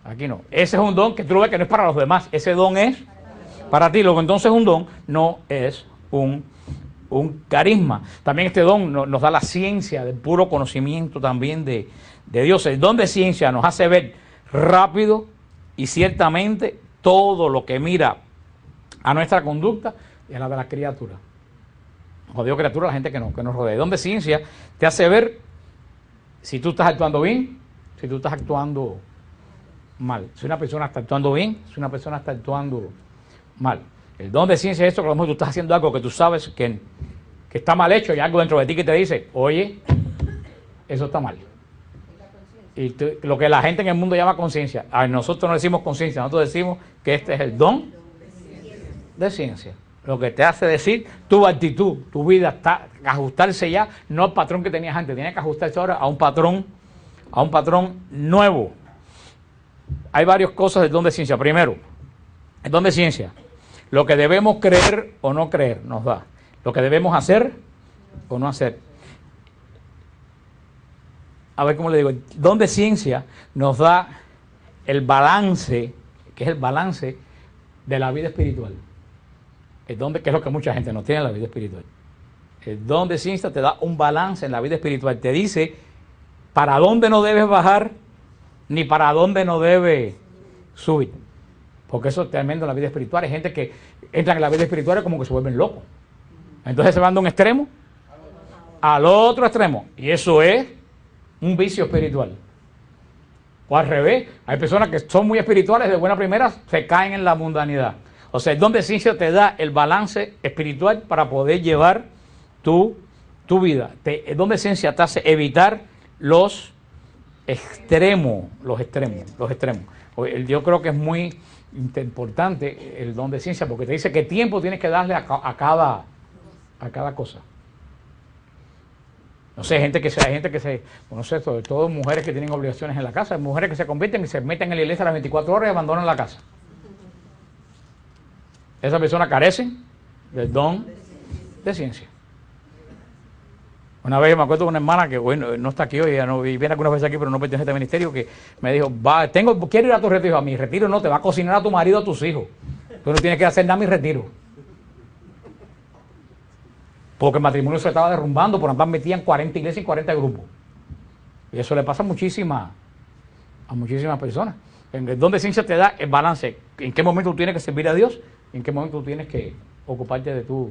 Aquí no. Ese es un don que tú lo ves que no es para los demás. Ese don es para ti. Luego entonces un don no es un carisma. También este don nos da la ciencia del puro conocimiento también de Dios. El don de ciencia nos hace ver rápido y ciertamente todo lo que mira a nuestra conducta y a la de las criaturas. Cuando digo criatura, la gente que nos rodea. El don de ciencia te hace ver si tú estás actuando bien, si tú estás actuando mal. Si una persona está actuando bien, si una persona está actuando mal. El don de ciencia es esto, que a lo mejor tú estás haciendo algo que tú sabes que está mal hecho y algo dentro de ti que te dice, oye, eso está mal. Y lo que la gente en el mundo llama conciencia, a nosotros no decimos conciencia, nosotros decimos que este es el don de ciencia. Lo que te hace decir tu actitud, tu vida está ajustarse ya, no al patrón que tenías antes, tienes que ajustarse ahora a un patrón nuevo. Hay varias cosas del don de ciencia. Primero, el don de ciencia, lo que debemos creer o no creer nos da, lo que debemos hacer o no hacer. A ver cómo le digo, el don de ciencia nos da el balance, que es el balance de la vida espiritual. El don que es lo que mucha gente no tiene en la vida espiritual. El don de ciencia te da un balance en la vida espiritual. Te dice para dónde no debes bajar ni para dónde no debes subir. Porque eso es tremendo en la vida espiritual. Hay gente que entra en la vida espiritual y como que se vuelven locos. Entonces se van de un extremo al otro extremo. Y eso es un vicio espiritual. O al revés, hay personas que son muy espirituales, de buena primera se caen en la mundanidad. O sea, el don de ciencia te da el balance espiritual para poder llevar tu vida. El don de ciencia te hace evitar los extremos. Yo creo que es muy importante el don de ciencia porque te dice qué tiempo tienes que darle a cada cosa. No sé, hay gente que se, no sé, sobre todo mujeres que tienen obligaciones en la casa, mujeres que se convierten y se meten en la iglesia a las 24 horas y abandonan la casa. Esas personas carecen del don de ciencia. Una vez me acuerdo de una hermana que, bueno, no está aquí hoy, ella no, y viene algunas veces aquí, pero no pertenece a este ministerio, que me dijo, quiero ir a tu retiro. Dijo, a mi retiro no, te va a cocinar a tu marido, a tus hijos. Tú no tienes que hacer nada a mi retiro. Porque el matrimonio se estaba derrumbando, por andar metida en 40 iglesias y 40 grupos. Y eso le pasa a muchísimas personas. El don de ciencia te da el balance. En qué momento tú tienes que servir a Dios, y en qué momento tú tienes que ocuparte de tus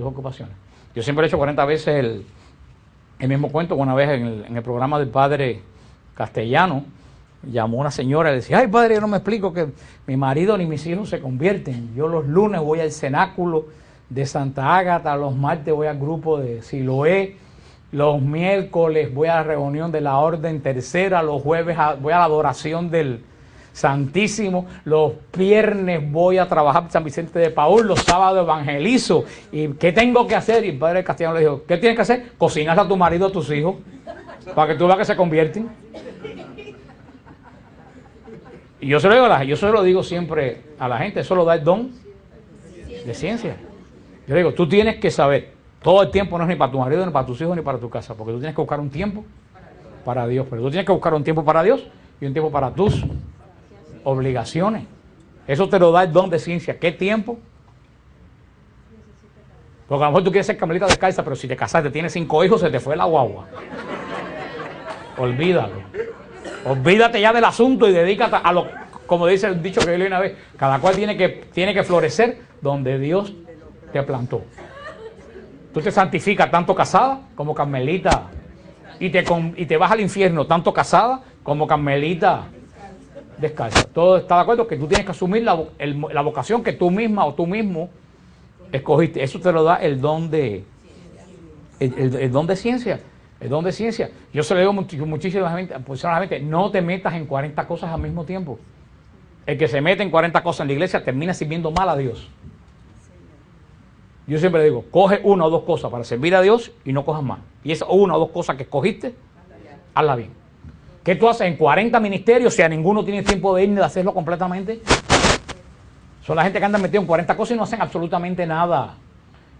ocupaciones. Yo siempre he hecho 40 veces el mismo cuento. Una vez en el programa del padre Castellano, llamó una señora y le decía, ay padre, yo no me explico que mi marido ni mis hijos se convierten. Yo los lunes voy al cenáculo de Santa Ágata, los martes voy al grupo de Siloé, los miércoles voy a la reunión de la Orden Tercera, los jueves voy a la adoración del Santísimo, los viernes voy a trabajar en San Vicente de Paúl, los sábados evangelizo. ¿Y qué tengo que hacer? Y el padre Castellano le dijo, ¿qué tienes que hacer? Cocinarle a tu marido, a tus hijos, para que tú veas que se convierten. Y yo se lo digo siempre a la gente, eso lo da el don de ciencia. Yo le digo, tú tienes que saber, todo el tiempo no es ni para tu marido, ni para tus hijos, ni para tu casa, porque tú tienes que buscar un tiempo para Dios, pero tú tienes que buscar un tiempo para Dios y un tiempo para tus obligaciones. Eso te lo da el don de ciencia. ¿Qué tiempo? Porque a lo mejor tú quieres ser Carmelita descalza, pero si te casaste, tienes 5 hijos, se te fue la guagua. Olvídalo. Olvídate ya del asunto y dedícate a lo, como dice el dicho que yo leí una vez, cada cual tiene que florecer donde Dios te plantó. Tú te santificas tanto casada como Carmelita y te vas al infierno tanto casada como Carmelita descalza. Todo está de acuerdo que tú tienes que asumir la vocación que tú misma o tú mismo escogiste. Eso te lo da el don de ciencia. El don de ciencia. Yo se lo digo muchísima gente, personalmente, no te metas en 40 cosas al mismo tiempo. El que se mete en 40 cosas en la iglesia termina sirviendo mal a Dios. Yo siempre digo, coge 1 o 2 cosas para servir a Dios y no cojas más. Y esas 1 o 2 cosas que escogiste, hazla bien. ¿Qué tú haces en 40 ministerios si a ninguno tiene tiempo de ir ni de hacerlo completamente? Son la gente que anda metido en 40 cosas y no hacen absolutamente nada.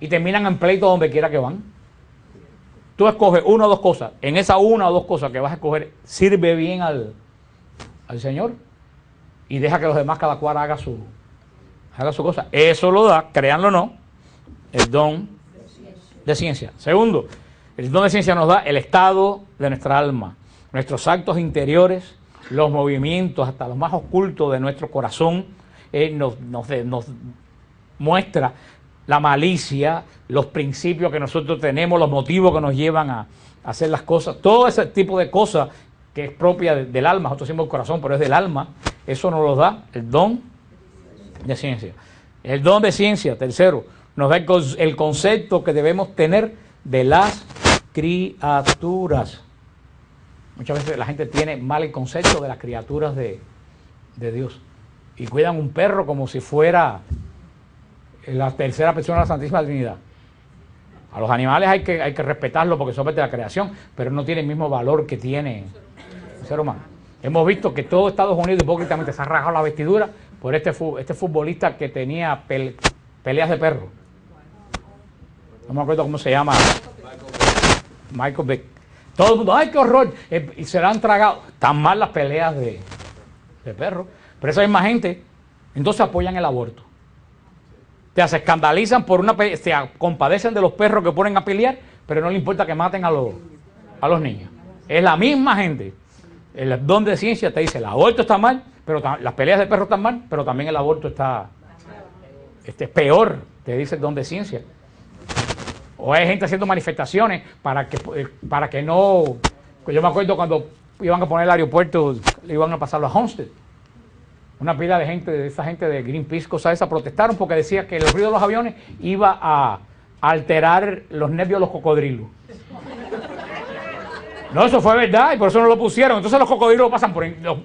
Y terminan en pleito donde quiera que van. Tú escoges 1 o 2 cosas. En esas 1 o 2 cosas que vas a escoger, sirve bien al Señor. Y deja que los demás cada cual haga su cosa. Eso lo da, créanlo o no, el don de ciencia. Segundo, el don de ciencia nos da el estado de nuestra alma, nuestros actos interiores, los movimientos, hasta los más ocultos de nuestro corazón. Nos muestra la malicia, los principios que nosotros tenemos, los motivos que nos llevan a hacer las cosas, todo ese tipo de cosas que es propia del alma. Nosotros decimos el corazón, pero es del alma. Eso nos lo da el don de ciencia. El don de ciencia, tercero, nos da el concepto que debemos tener de las criaturas. Muchas veces la gente tiene mal el concepto de las criaturas de Dios. Y cuidan un perro como si fuera la tercera persona de la Santísima Trinidad. A los animales hay que respetarlos porque son parte de la creación, pero no tiene el mismo valor que tiene el ser humano. Hemos visto que todo Estados Unidos hipócritamente se ha rajado la vestidura por este futbolista que tenía peleas de perro. No me acuerdo cómo se llama. Michael Vick. Todo el mundo, ¡ay, qué horror! Y se la han tragado. Tan mal las peleas de perros. Pero esa misma gente, entonces apoyan el aborto. Se escandalizan por se compadecen de los perros que ponen a pelear, pero no le importa que maten a los niños. Es la misma gente. El don de ciencia te dice, el aborto está mal, pero las peleas de perros están mal, pero también el aborto está peor, te dice el don de ciencia. O hay gente haciendo manifestaciones para que no... Yo me acuerdo cuando iban a poner el aeropuerto, le iban a pasarlo a Homestead. Una pila de gente, de esa gente de Greenpeace, cosas esas, protestaron porque decía que el ruido de los aviones iba a alterar los nervios de los cocodrilos. No, eso fue verdad y por eso no lo pusieron. Entonces los cocodrilos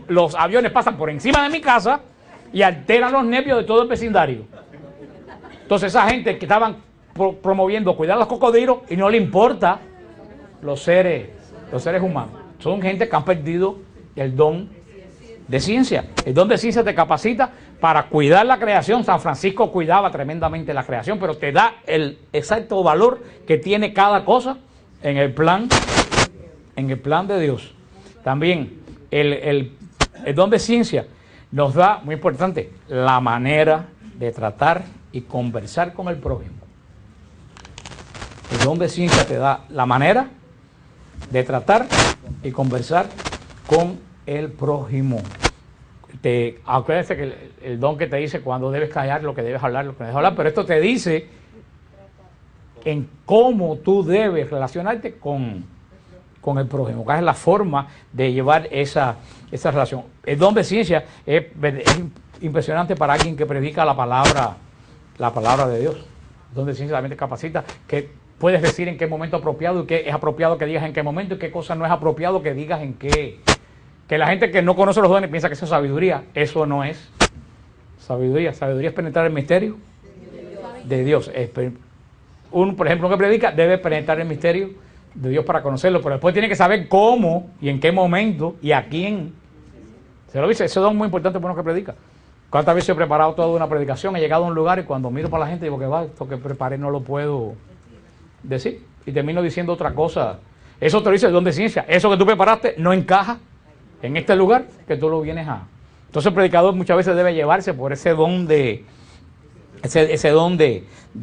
los aviones pasan por encima de mi casa y alteran los nervios de todo el vecindario. Entonces esa gente que estaban promoviendo cuidar a los cocodrilos y no le importa los seres humanos. Son gente que han perdido el don de ciencia. El don de ciencia te capacita para cuidar la creación. San Francisco cuidaba tremendamente la creación, pero te da el exacto valor que tiene cada cosa en el plan de Dios. También el don de ciencia nos da, muy importante, la manera de tratar y conversar con el prójimo. El don de ciencia te da la manera de tratar y conversar con el prójimo. Acuérdense que el don que te dice cuando debes callar, lo que debes hablar, lo que debes hablar, pero esto te dice en cómo tú debes relacionarte con el prójimo, cuál es la forma de llevar esa relación. El don de ciencia es impresionante para alguien que predica la palabra de Dios. El don de ciencia también te capacita, que puedes decir en qué momento apropiado y qué es apropiado que digas en qué momento y qué cosa no es apropiado que digas en qué. Que la gente que no conoce los dones piensa que eso es sabiduría. Eso no es sabiduría. Sabiduría es penetrar el misterio de Dios. Por ejemplo, que predica debe penetrar el misterio de Dios para conocerlo, pero después tiene que saber cómo y en qué momento y a quién. Se lo dice, ese don es muy importante para uno que predica. ¿Cuántas veces he preparado toda una predicación? He llegado a un lugar y cuando miro para la gente digo que va, esto que preparé no lo puedo decir. Y termino diciendo otra cosa. Eso te lo dice el don de ciencia. Eso que tú preparaste no encaja en este lugar que tú lo vienes a. Entonces el predicador muchas veces debe llevarse por ese don de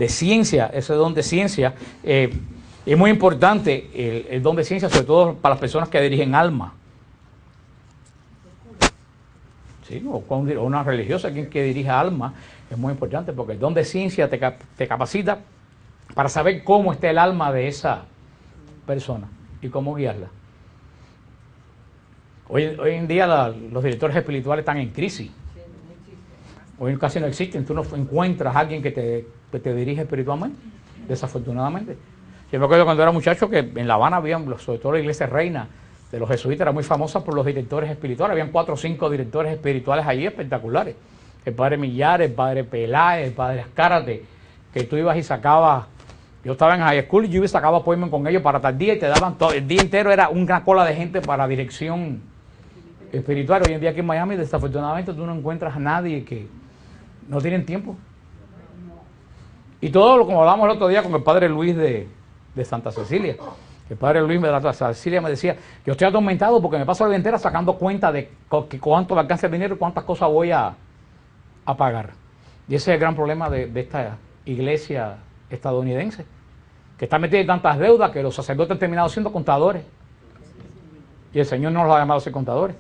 ciencia, ese don de ciencia. Es muy importante el don de ciencia, sobre todo para las personas que dirigen alma. Sí, o una religiosa, quien que dirige alma, es muy importante porque el don de ciencia te capacita para saber cómo está el alma de esa persona y cómo guiarla. Hoy en día los directores espirituales están en crisis. Hoy casi no existen. Tú no encuentras a alguien que te dirige espiritualmente, desafortunadamente. Yo me acuerdo cuando era muchacho que en La Habana había, sobre todo la iglesia reina de los jesuitas, era muy famosa por los directores espirituales. Habían 4 o 5 directores espirituales allí espectaculares. El padre Millares, el padre Peláez, el padre Azcárate, que tú ibas y sacabas. Yo estaba en high school y yo iba y sacaba appointment con ellos para tal día y te daban todo. El día entero era una cola de gente para dirección espiritual. Hoy en día aquí en Miami, desafortunadamente, tú no encuentras a nadie que no tienen tiempo. Y todo, como hablábamos el otro día con el padre Luis de Santa Cecilia. El padre Luis de Santa Cecilia me decía, yo estoy atormentado porque me paso la vida entera sacando cuenta de cuánto me alcanza el dinero y cuántas cosas voy a pagar. Y ese es el gran problema de esta iglesia estadounidense, que está metida en tantas deudas que los sacerdotes han terminado siendo contadores. Y el Señor no los ha llamado a ser contadores.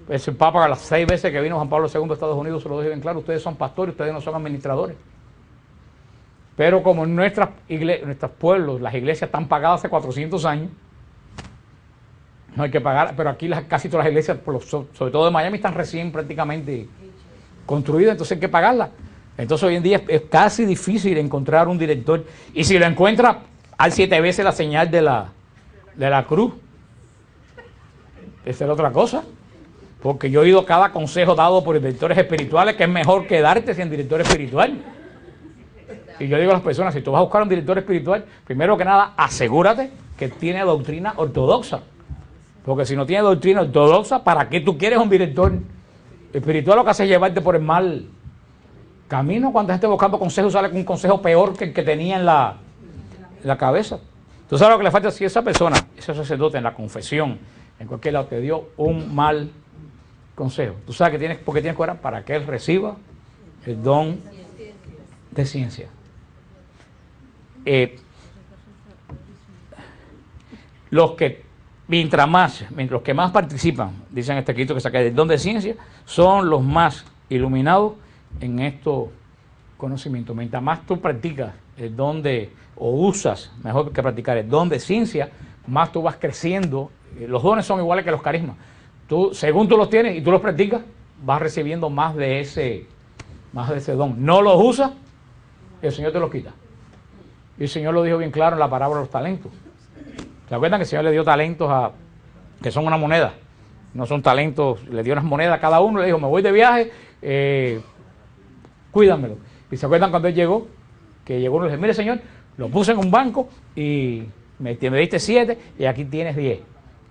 El Papa, a las 6 veces que vino Juan Pablo II de Estados Unidos, se lo dijo bien claro: ustedes son pastores, ustedes no son administradores. Pero como en nuestros pueblos las iglesias están pagadas hace 400 años, no hay que pagar, pero aquí casi todas las iglesias, sobre todo de Miami, están recién prácticamente construidas, entonces hay que pagarlas. Entonces hoy en día es casi difícil encontrar un director, y si lo encuentra, hay 7 veces la señal de la cruz. Esa es otra cosa, porque yo he oído cada consejo dado por directores espirituales que es mejor quedarte sin director espiritual. Y yo digo a las personas, si tú vas a buscar un director espiritual, primero que nada, asegúrate que tiene doctrina ortodoxa. Porque si no tiene doctrina ortodoxa, ¿para qué tú quieres un director espiritual? Lo que hace es llevarte por el mal camino. Cuando gente buscando consejos, sale con un consejo peor que el que tenía en la cabeza. ¿Tú sabes lo que le falta? Si esa persona, ese sacerdote en la confesión, en cualquier lado, te dio un mal consejo, tú sabes que por qué tienes que orar, para que él reciba el don de ciencia. Los que más participan, dicen este escrito que saca del don de ciencia, son los más iluminados en estos conocimientos. Mientras más tú practicas el don o usas, mejor que practicar el don de ciencia, más tú vas creciendo. Los dones son iguales que los carismas. Según tú los tienes y tú los practicas, vas recibiendo más de ese don. No los usas, el Señor te los quita. Y el Señor lo dijo bien claro en la parábola de los talentos. ¿Se acuerdan que el Señor le dio talentos que son una moneda? No son talentos, le dio unas monedas a cada uno, le dijo, me voy de viaje, cuídamelo. Y se acuerdan cuando él llegó, que llegó uno y le dijo, mire Señor, lo puse en un banco y me diste 7 y aquí tienes 10.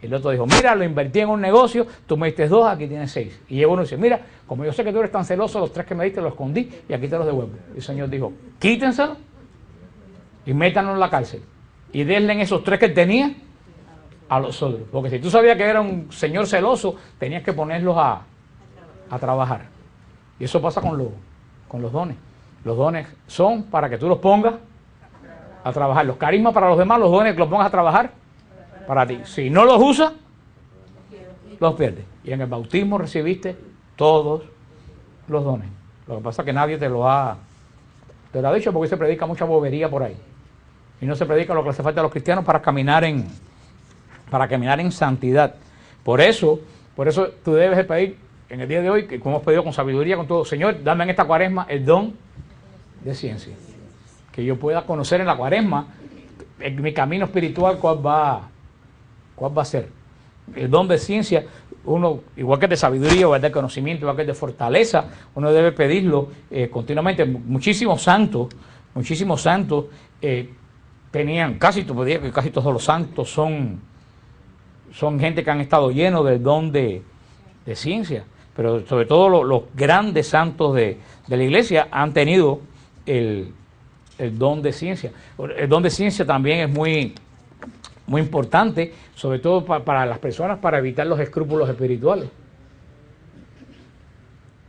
El otro dijo, mira, lo invertí en un negocio, tú me diste 2, aquí tienes 6. Y llegó uno y dice, mira, como yo sé que tú eres tan celoso, los 3 que me diste los escondí y aquí te los devuelvo. Y el Señor dijo, quítenselo y métanlo en la cárcel. y denle esos 3 que él tenía a los otros. Porque si tú sabías que era un señor celoso, tenías que ponerlos a trabajar. Y eso pasa con los dones. Los dones son para que tú los pongas a trabajar. Los carismas para los demás, los dones que los pongas a trabajar para ti. Si no los usas, los pierdes. Y en el bautismo recibiste todos los dones. Lo que pasa es que nadie te lo ha dicho, porque se predica mucha bobería por ahí. Y no se predica lo que hace falta a los cristianos para caminar en santidad. Por eso tú debes de pedir en el día de hoy, que como hemos pedido con sabiduría, con todo, Señor, dame en esta cuaresma el don de ciencia. Que yo pueda conocer en la cuaresma, en mi camino espiritual, cuál va a ser. El don de ciencia, uno, igual que de sabiduría, igual de conocimiento, igual que de fortaleza, uno debe pedirlo continuamente. Muchísimos santos tenían, casi todos los santos son gente que han estado llenos del don de ciencia, pero sobre todo los grandes santos de la iglesia han tenido el don de ciencia. El don de ciencia también es muy importante, sobre todo para las personas, para evitar los escrúpulos espirituales.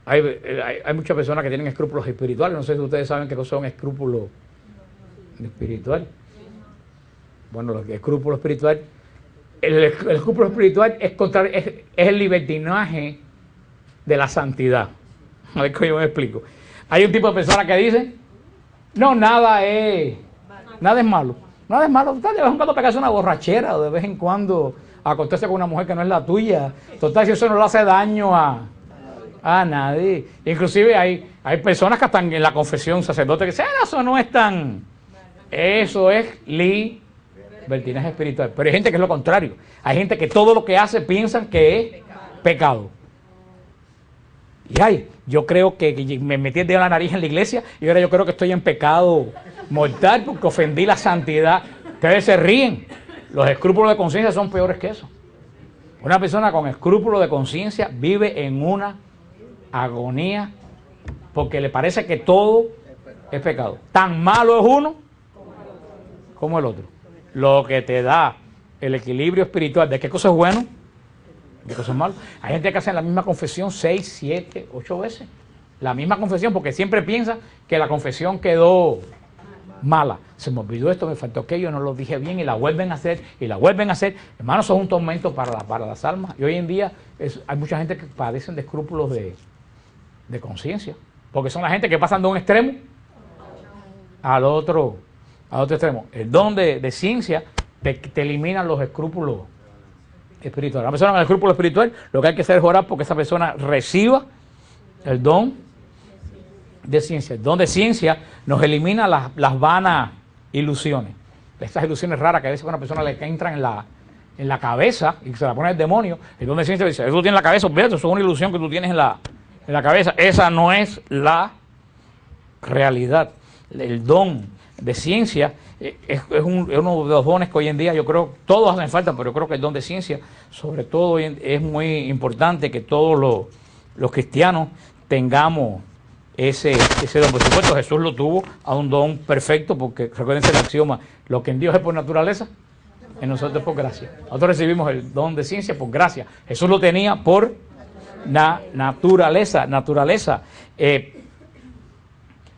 Hay muchas personas que tienen escrúpulos espirituales. No sé si ustedes saben qué son escrúpulos espirituales. Bueno, los escrúpulos espirituales, el escrúpulo espiritual es el libertinaje de la santidad. A ver cómo yo me explico. Hay un tipo de personas que dicen, no, nada es malo. Nada es malo. De vez en cuando pegarse una borrachera, o de vez en cuando acostarse con una mujer que no es la tuya. Total, si eso no le hace daño a nadie. Inclusive hay personas que están en la confesión, sacerdotes, que dicen, eso no es tan... Eso es libertinaje espiritual. Pero hay gente que es lo contrario. Hay gente que todo lo que hace piensan que es pecado. Y yo creo que me metí el dedo en la nariz en la iglesia y ahora yo creo que estoy en pecado mortal porque ofendí la santidad. Ustedes se ríen. Los escrúpulos de conciencia son peores que eso. Una persona con escrúpulos de conciencia vive en una agonía porque le parece que todo es pecado. Tan malo es uno como el otro. Lo que te da el equilibrio espiritual de qué cosa es bueno, de qué cosa es malo. Hay gente que hace la misma confesión 6, 7, 8 veces. La misma confesión porque siempre piensa que la confesión quedó mala. Se me olvidó esto, me faltó aquello, no lo dije bien y la vuelven a hacer y la vuelven a hacer. Hermanos, son un tormento para las almas. Y hoy en día hay mucha gente que padecen de escrúpulos de conciencia. Porque son la gente que pasan de un extremo al otro extremo. El don de ciencia te elimina los escrúpulos espirituales. La persona con el escrúpulo espiritual, lo que hay que hacer es orar porque esa persona reciba el don de ciencia. El don de ciencia nos elimina las vanas ilusiones. Estas ilusiones raras que a veces a una persona le entran en la cabeza y se la pone el demonio. El don de ciencia dice, eso tú tienes en la cabeza, eso es una ilusión que tú tienes en la cabeza. Esa no es la realidad. El don de ciencia es uno de los dones que hoy en día yo creo, todos hacen falta, pero yo creo que el don de ciencia, sobre todo, es muy importante que todos los cristianos tengamos ese don. Por supuesto, Jesús lo tuvo a un don perfecto, porque recuérdense el axioma, lo que en Dios es por naturaleza, en nosotros es por gracia. Nosotros recibimos el don de ciencia por gracia. Jesús lo tenía por naturaleza.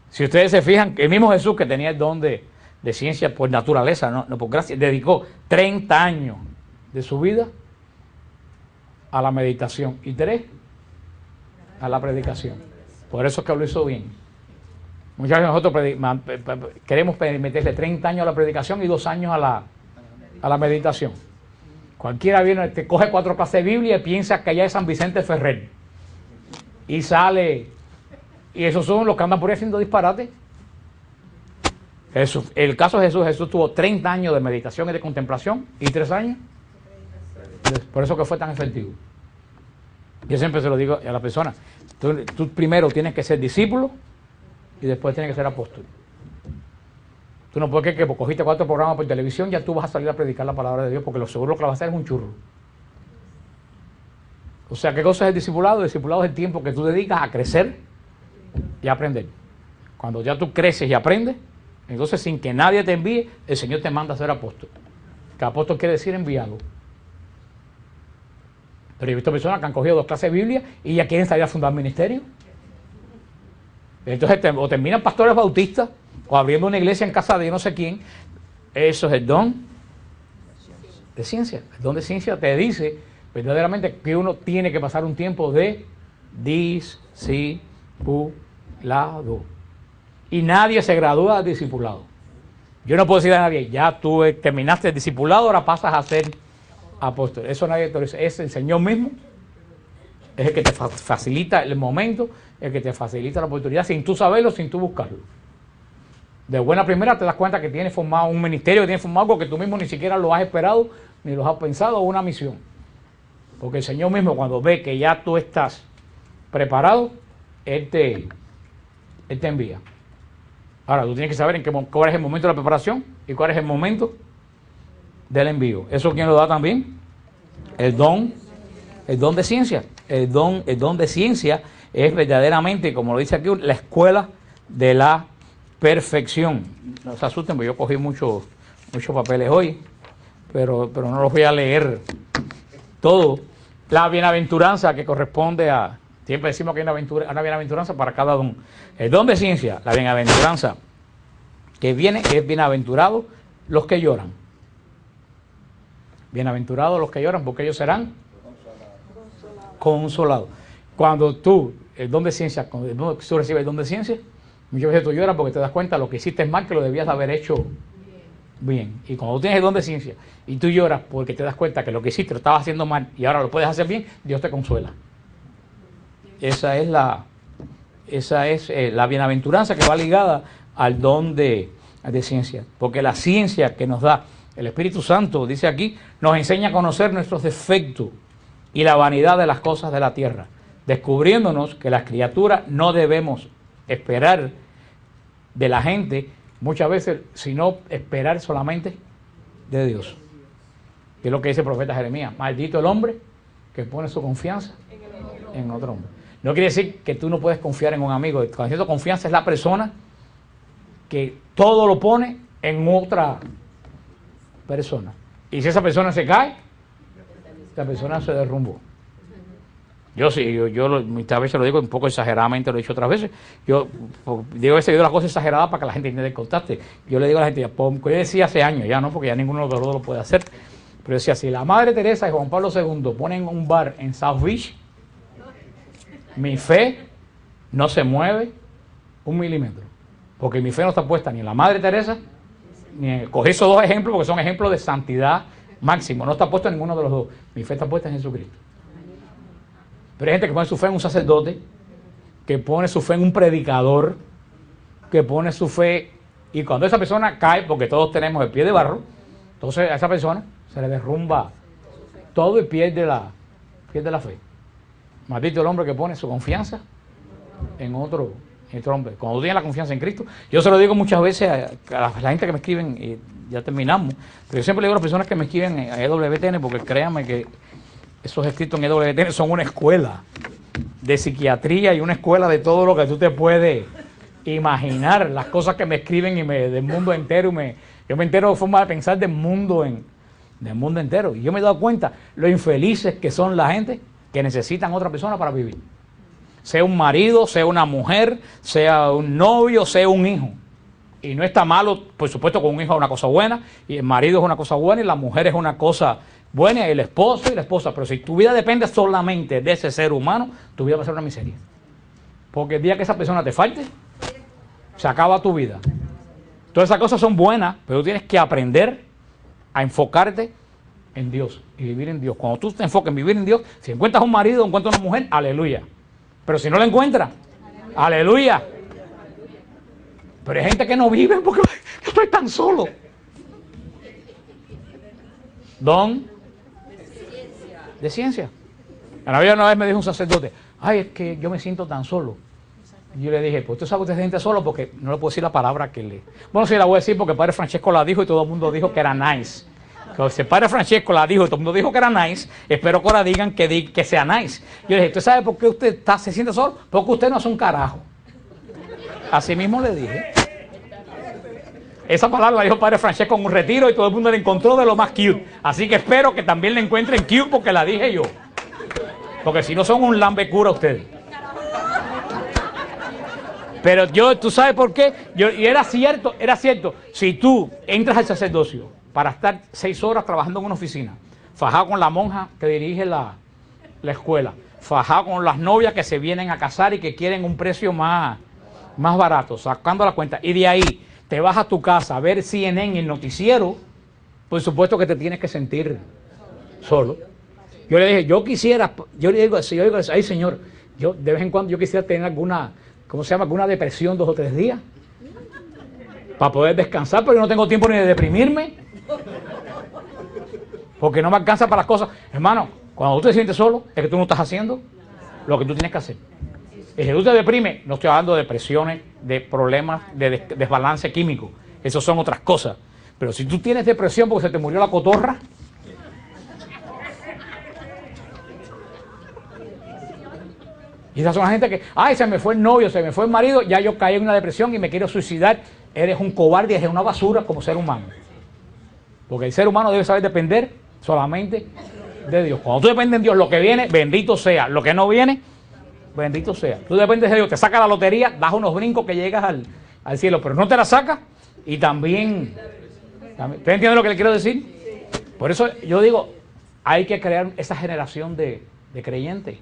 Si ustedes se fijan, el mismo Jesús que tenía el don de ciencia por naturaleza, no por gracia, dedicó 30 años de su vida a la meditación y 3 a la predicación. Por eso es que lo hizo bien. Muchas veces nosotros queremos meterle 30 años a la predicación y 2 años a la meditación. Cualquiera viene, te coge 4 clases de Biblia y piensa que allá es San Vicente Ferrer. Y sale... Y esos son los que andan por ahí haciendo disparate. El caso de Jesús tuvo 30 años de meditación y de contemplación y 3 años. Por eso que fue tan efectivo. Yo siempre se lo digo a la persona. Tú primero tienes que ser discípulo y después tienes que ser apóstol. Tú no puedes creer que cogiste 4 programas por televisión ya tú vas a salir a predicar la palabra de Dios porque lo seguro que vas a hacer es un churro. O sea, ¿qué cosa es el discipulado? El discipulado es el tiempo que tú dedicas a crecer y aprender. Cuando ya tú creces y aprendes, Entonces, sin que nadie te envíe, el Señor te manda a ser apóstol. Que apóstol quiere decir enviado. Pero he visto personas que han cogido 2 clases de Biblia y ya quieren salir a fundar ministerio. Entonces, o terminan pastores bautistas o abriendo una iglesia en casa de no sé quién. Eso es el don de ciencia. El don de ciencia te dice verdaderamente que uno tiene que pasar un tiempo de discipulado. Y nadie se gradúa de discipulado. Yo no puedo decir a nadie, ya tú terminaste el discipulado, ahora pasas a ser apóstol. Eso nadie te lo dice. Es el Señor mismo. Es el que te facilita el momento, el que te facilita la oportunidad, sin tú saberlo, sin tú buscarlo. De buena primera te das cuenta que tienes formado un ministerio, que tienes formado algo que tú mismo ni siquiera lo has esperado, ni lo has pensado, una misión. Porque el Señor mismo, cuando ve que ya tú estás preparado, Él te envía. Ahora, tú tienes que saber cuál es el momento de la preparación y cuál es el momento del envío. ¿Eso quién lo da también? El don de ciencia. El don de ciencia es verdaderamente, como lo dice aquí, la escuela de la perfección. No se asusten, porque yo cogí muchos papeles hoy, pero no los voy a leer todo. La bienaventuranza que corresponde a... Siempre decimos que hay una bienaventuranza para cada don. El don de ciencia, la bienaventuranza que viene, es bienaventurado los que lloran. Bienaventurados los que lloran, porque ellos serán consolados. Cuando tú, el don de ciencia, cuando tú recibes el don de ciencia, muchas veces tú lloras porque te das cuenta de lo que hiciste mal, que lo debías haber hecho bien. Y cuando tú tienes el don de ciencia y tú lloras porque te das cuenta que lo que hiciste lo estabas haciendo mal y ahora lo puedes hacer bien, Dios te consuela. Esa es la bienaventuranza que va ligada al don de ciencia. Porque la ciencia que nos da el Espíritu Santo, dice aquí, nos enseña a conocer nuestros defectos y la vanidad de las cosas de la tierra, descubriéndonos que las criaturas no debemos esperar de la gente muchas veces, sino esperar solamente de Dios. Que es lo que dice el profeta Jeremías: maldito el hombre que pone su confianza en otro hombre. No quiere decir que tú no puedes confiar en un amigo. Cuando siento confianza es la persona que todo lo pone en otra persona. Y si esa persona se cae, la persona se derrumbó. Yo sí, muchas veces lo digo un poco exageradamente, lo he dicho otras veces. Yo digo a veces las cosas exageradas para que la gente entienda el contacto. Yo le digo a la gente, yo decía hace años, ya no, porque ya ninguno de los dos lo puede hacer. Pero decía, si la Madre Teresa y Juan Pablo II ponen un bar en South Beach, mi fe no se mueve 1 milímetro. Porque mi fe no está puesta ni en la Madre Teresa, ni en... Cogí esos 2 ejemplos porque son ejemplos de santidad máximo. No está puesto en ninguno de los dos. Mi fe está puesta en Jesucristo. Pero hay gente que pone su fe en un sacerdote, que pone su fe en un predicador, que pone su fe... Y cuando esa persona cae, porque todos tenemos el pie de barro, entonces a esa persona se le derrumba todo y pierde la fe. Maldito el hombre que pone su confianza en otro hombre. Cuando tú tienes la confianza en Cristo, yo se lo digo muchas veces a la gente que me escriben, y ya terminamos, pero yo siempre le digo a las personas que me escriben a EWTN, porque créanme que esos escritos en EWTN son una escuela de psiquiatría y una escuela de todo lo que tú te puedes imaginar, las cosas que me escriben del mundo entero, yo me entero de forma de pensar del mundo entero. Y yo me he dado cuenta lo infelices que son la gente que necesitan otra persona para vivir. Sea un marido, sea una mujer, sea un novio, sea un hijo. Y no está malo, por supuesto, con un hijo es una cosa buena, y el marido es una cosa buena, y la mujer es una cosa buena, y el esposo y la esposa. Pero si tu vida depende solamente de ese ser humano, tu vida va a ser una miseria. Porque el día que esa persona te falte, se acaba tu vida. Todas esas cosas son buenas, pero tú tienes que aprender a enfocarte en Dios y vivir en Dios. Cuando tú te enfocas en vivir en Dios, si encuentras un marido, encuentras una mujer, aleluya. Pero si no la encuentras, aleluya. Pero hay gente que no vive porque yo estoy tan solo. Don de ciencia. Una vez me dijo un sacerdote, ay, es que yo me siento tan solo. Y yo le dije, pues tú sabes que usted se siente solo, porque no le puedo decir la palabra que le... Bueno, sí la voy a decir porque el padre Francesco la dijo y todo el mundo dijo que era nice. Que si el padre Francesco la dijo y todo el mundo dijo que era nice, espero que ahora digan que sea nice. Yo le dije, ¿usted sabe por qué usted se siente solo? Porque usted no hace un carajo. Así mismo le dije. Esa palabra la dijo Padre Francesco en un retiro y todo el mundo la encontró de lo más cute. Así que espero que también la encuentren cute porque la dije yo. Porque si no son un lambecura ustedes. Pero ¿tú sabes por qué? Y era cierto. Si tú entras al sacerdocio para estar 6 horas trabajando en una oficina, fajado con la monja que dirige la escuela, fajado con las novias que se vienen a casar y que quieren un precio más barato, sacando la cuenta, y de ahí te vas a tu casa a ver CNN, el noticiero, por supuesto que te tienes que sentir solo. Yo le dije, yo le digo, ay Señor, yo de vez en cuando yo quisiera tener alguna depresión 2 o 3 días, para poder descansar, pero yo no tengo tiempo ni de deprimirme, porque no me alcanza para las cosas. Hermano, cuando tú te sientes solo, es que tú no estás haciendo lo que tú tienes que hacer. Y si tú te deprimes, no estoy hablando de depresiones, de problemas de desbalance químico. Eso son otras cosas. Pero si tú tienes depresión porque se te murió la cotorra, y esas son la gente que, ay, se me fue el novio, se me fue el marido, ya yo caí en una depresión y me quiero suicidar. Eres un cobarde, eres una basura como ser humano. Porque el ser humano debe saber depender solamente de Dios. Cuando tú dependes de Dios, lo que viene, bendito sea. Lo que no viene, bendito sea. Tú dependes de Dios, te saca la lotería, das unos brincos que llegas al cielo, pero no te la sacas y también ¿usted entiende lo que le quiero decir? Por eso yo digo, hay que crear esa generación de creyentes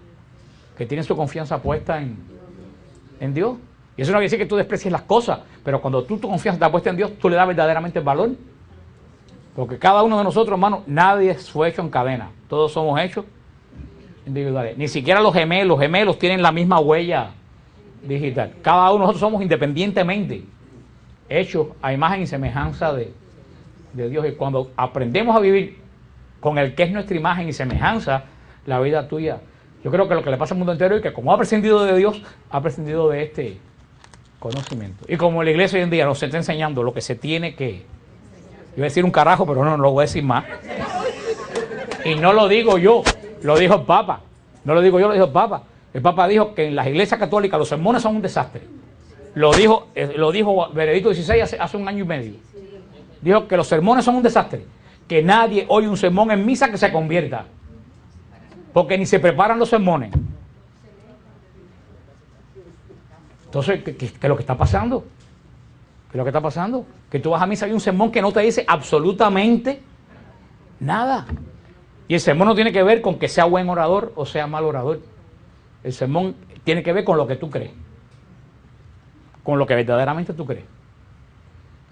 que tienen su confianza puesta en Dios. Y eso no quiere decir que tú desprecies las cosas, pero cuando tu confianza está puesta en Dios, tú le das verdaderamente el valor. Porque cada uno de nosotros, hermano, nadie fue hecho en cadena. Todos somos hechos individuales. Ni siquiera los gemelos tienen la misma huella digital. Cada uno de nosotros somos independientemente hechos a imagen y semejanza de Dios. Y cuando aprendemos a vivir con el que es nuestra imagen y semejanza, la vida tuya, yo creo que lo que le pasa al mundo entero es que como ha prescindido de Dios, ha prescindido de este conocimiento. Y como la iglesia hoy en día nos está enseñando lo que se tiene que... Iba a decir un carajo, pero no lo voy a decir más. Y no lo digo yo, lo dijo el Papa. No lo digo yo, lo dijo el Papa. El Papa dijo que en las iglesias católicas los sermones son un desastre. Lo dijo Benedicto XVI hace 1 año y medio. Dijo que los sermones son un desastre. Que nadie oye un sermón en misa que se convierta. Porque ni se preparan los sermones. Entonces, ¿qué es lo que está pasando? ¿Qué es lo que está pasando? Que tú vas a misa y hay un sermón que no te dice absolutamente nada. Y el sermón no tiene que ver con que sea buen orador o sea mal orador. El sermón tiene que ver con lo que tú crees. Con lo que verdaderamente tú crees.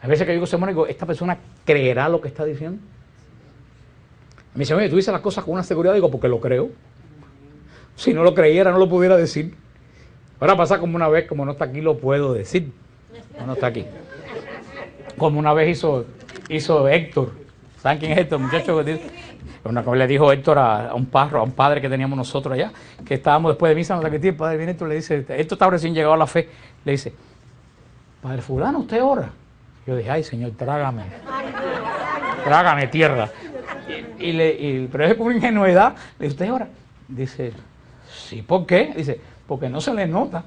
A veces que digo sermón, digo, ¿esta persona creerá lo que está diciendo? Me dice, oye, tú dices las cosas con una seguridad, digo, porque lo creo. Si no lo creyera, no lo pudiera decir. Ahora pasa como una vez, como no está aquí, lo puedo decir. No está aquí. Como una vez hizo Héctor. ¿Saben quién es Héctor? Muchacho, una vez le dijo Héctor a un padre que teníamos nosotros allá, que estábamos después de misa, no sé qué, el padre viene Héctor, le dice, Héctor está recién llegado a la fe, le dice, Padre fulano, ¿usted ora? Yo dije, ay Señor, trágame tierra. Pero es por ingenuidad, le dice, ¿usted ora? Dice, sí, ¿por qué? Dice, porque no se le nota.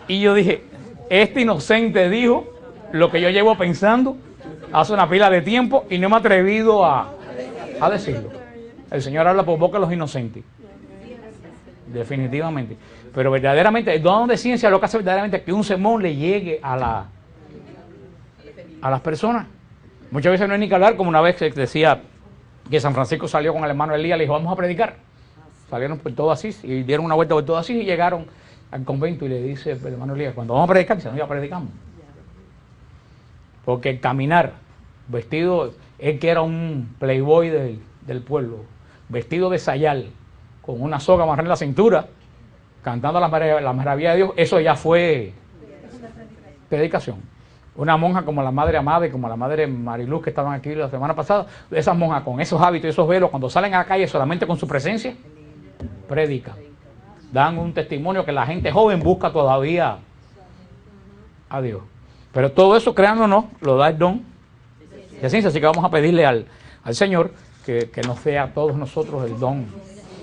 Y yo dije, este inocente dijo lo que yo llevo pensando hace una pila de tiempo y no me he atrevido a decirlo. El Señor habla por boca de los inocentes. Definitivamente. Pero verdaderamente, el don de ciencia lo que hace verdaderamente es que un sermón le llegue a las personas. Muchas veces no hay ni que hablar, como una vez decía que San Francisco salió con el hermano Elías, le dijo, vamos a predicar. Salieron por todo Asís y dieron una vuelta por todo Asís y llegaron al convento y le dice el hermano Elías, cuando vamos a predicar, dice, no, ya predicamos. Porque el caminar, vestido, él que era un playboy del pueblo, vestido de sayal, con una soga amarrada en la cintura, cantando la maravilla de Dios, eso ya fue predicación. Una monja como la Madre Amada y como la Madre Mariluz que estaban aquí la semana pasada, esas monjas con esos hábitos y esos velos, cuando salen a la calle solamente con su presencia, predican. Dan un testimonio que la gente joven busca todavía a Dios. Pero todo eso, créanos, lo da el don de ciencia. Así que vamos a pedirle al Señor que nos dé a todos nosotros el don,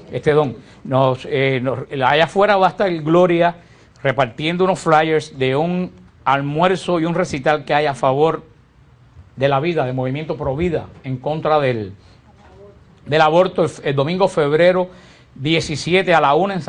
este don. Allá afuera va a estar Gloria repartiendo unos flyers de un almuerzo y un recital que hay a favor de la vida, del movimiento Pro Vida, en contra del aborto, el domingo febrero 17 a la 1 en